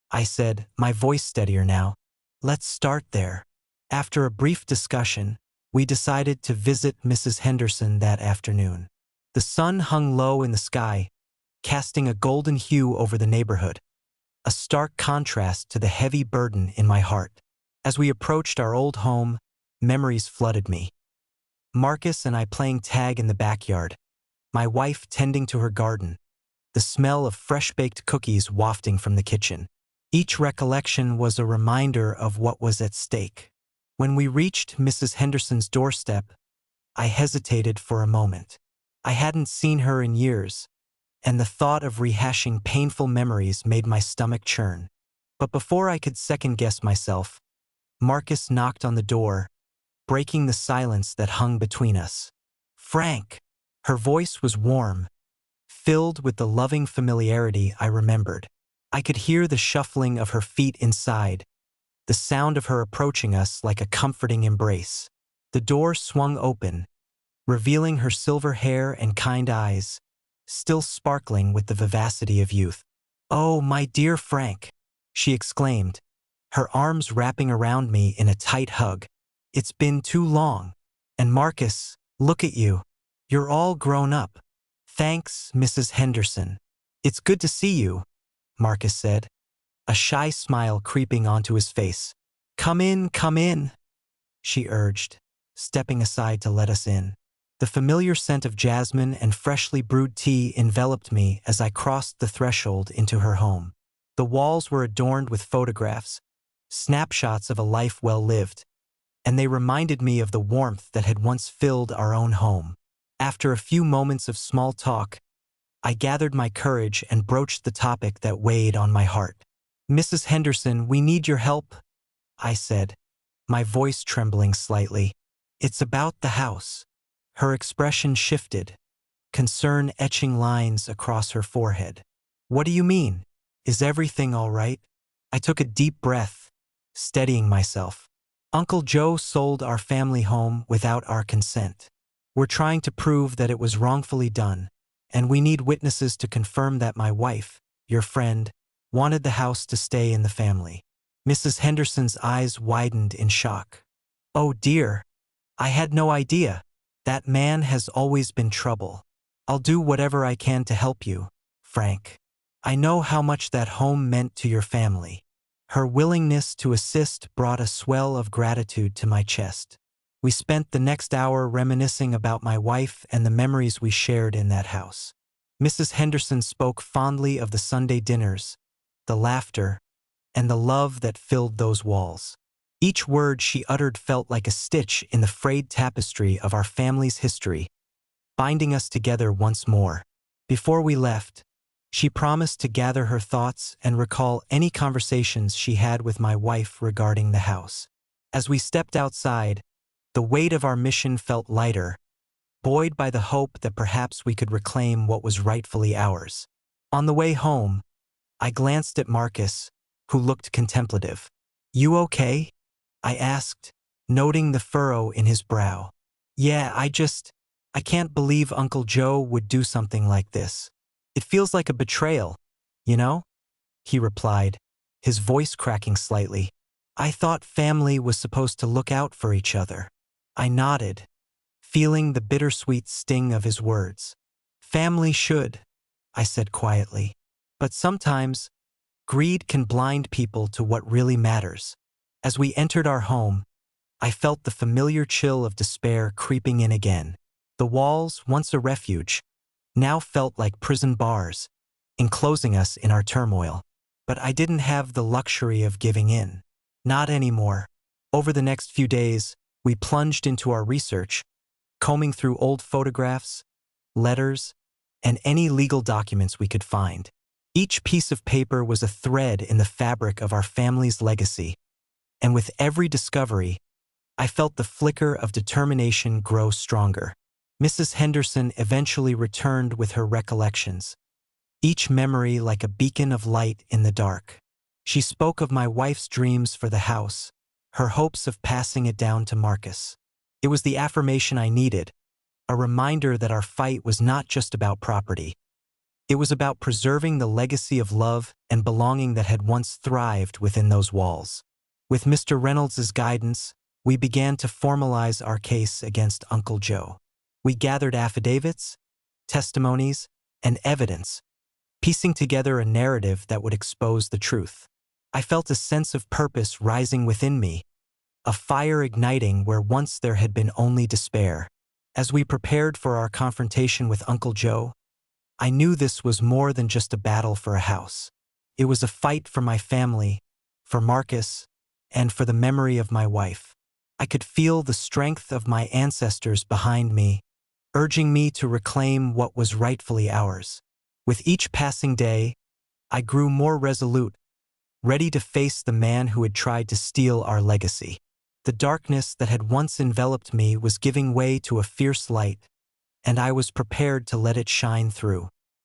I said, my voice steadier now. Let's start there. After a brief discussion, we decided to visit Mrs. Henderson that afternoon. The sun hung low in the sky, casting a golden hue over the neighborhood, a stark contrast to the heavy burden in my heart. As we approached our old home, memories flooded me. Marcus and I playing tag in the backyard, my wife tending to her garden, the smell of fresh-baked cookies wafting from the kitchen. Each recollection was a reminder of what was at stake. When we reached Mrs. Henderson's doorstep, I hesitated for a moment. I hadn't seen her in years, and the thought of rehashing painful memories made my stomach churn. But before I could second-guess myself, Marcus knocked on the door, breaking the silence that hung between us. Frank! Her voice was warm, filled with the loving familiarity I remembered. I could hear the shuffling of her feet inside, the sound of her approaching us like a comforting embrace. The door swung open, revealing her silver hair and kind eyes, still sparkling with the vivacity of youth. "Oh, my dear Frank," she exclaimed, her arms wrapping around me in a tight hug. "It's been too long. And Marcus, look at you. You're all grown up." "Thanks, Mrs. Henderson. It's good to see you," Marcus said, a shy smile creeping onto his face. Come in," she urged, stepping aside to let us in. The familiar scent of jasmine and freshly brewed tea enveloped me as I crossed the threshold into her home. The walls were adorned with photographs, snapshots of a life well lived, and they reminded me of the warmth that had once filled our own home. After a few moments of small talk, I gathered my courage and broached the topic that weighed on my heart. "Mrs. Henderson, we need your help," I said, my voice trembling slightly. "It's about the house." Her expression shifted, concern etching lines across her forehead. "What do you mean? Is everything all right?" I took a deep breath, steadying myself. "Uncle Joe sold our family home without our consent. We're trying to prove that it was wrongfully done, and we need witnesses to confirm that my wife, your friend, wanted the house to stay in the family." Mrs. Henderson's eyes widened in shock. "Oh dear, I had no idea. That man has always been trouble. I'll do whatever I can to help you, Frank. I know how much that home meant to your family." Her willingness to assist brought a swell of gratitude to my chest. We spent the next hour reminiscing about my wife and the memories we shared in that house. Mrs. Henderson spoke fondly of the Sunday dinners, the laughter, and the love that filled those walls. Each word she uttered felt like a stitch in the frayed tapestry of our family's history, binding us together once more. Before we left, she promised to gather her thoughts and recall any conversations she had with my wife regarding the house. As we stepped outside, the weight of our mission felt lighter, buoyed by the hope that perhaps we could reclaim what was rightfully ours. On the way home, I glanced at Marcus, who looked contemplative. "You okay?" I asked, noting the furrow in his brow. "Yeah, I can't believe Uncle Joe would do something like this. It feels like a betrayal, you know?" he replied, his voice cracking slightly. "I thought family was supposed to look out for each other." I nodded, feeling the bittersweet sting of his words. "Family should," I said quietly. "But sometimes, greed can blind people to what really matters." As we entered our home, I felt the familiar chill of despair creeping in again. The walls, once a refuge, now felt like prison bars, enclosing us in our turmoil. But I didn't have the luxury of giving in. Not anymore. Over the next few days, we plunged into our research, combing through old photographs, letters, and any legal documents we could find. Each piece of paper was a thread in the fabric of our family's legacy, and with every discovery, I felt the flicker of determination grow stronger. Mrs. Henderson eventually returned with her recollections, each memory like a beacon of light in the dark. She spoke of my wife's dreams for the house, her hopes of passing it down to Marcus. It was the affirmation I needed, a reminder that our fight was not just about property. It was about preserving the legacy of love and belonging that had once thrived within those walls. With Mr. Reynolds's guidance, we began to formalize our case against Uncle Joe. We gathered affidavits, testimonies, and evidence, piecing together a narrative that would expose the truth. I felt a sense of purpose rising within me, a fire igniting where once there had been only despair. As we prepared for our confrontation with Uncle Joe, I knew this was more than just a battle for a house. It was a fight for my family, for Marcus, and for the memory of my wife. I could feel the strength of my ancestors behind me, urging me to reclaim what was rightfully ours. With each passing day, I grew more resolute, ready to face the man who had tried to steal our legacy. The darkness that had once enveloped me was giving way to a fierce light, and I was prepared to let it shine through.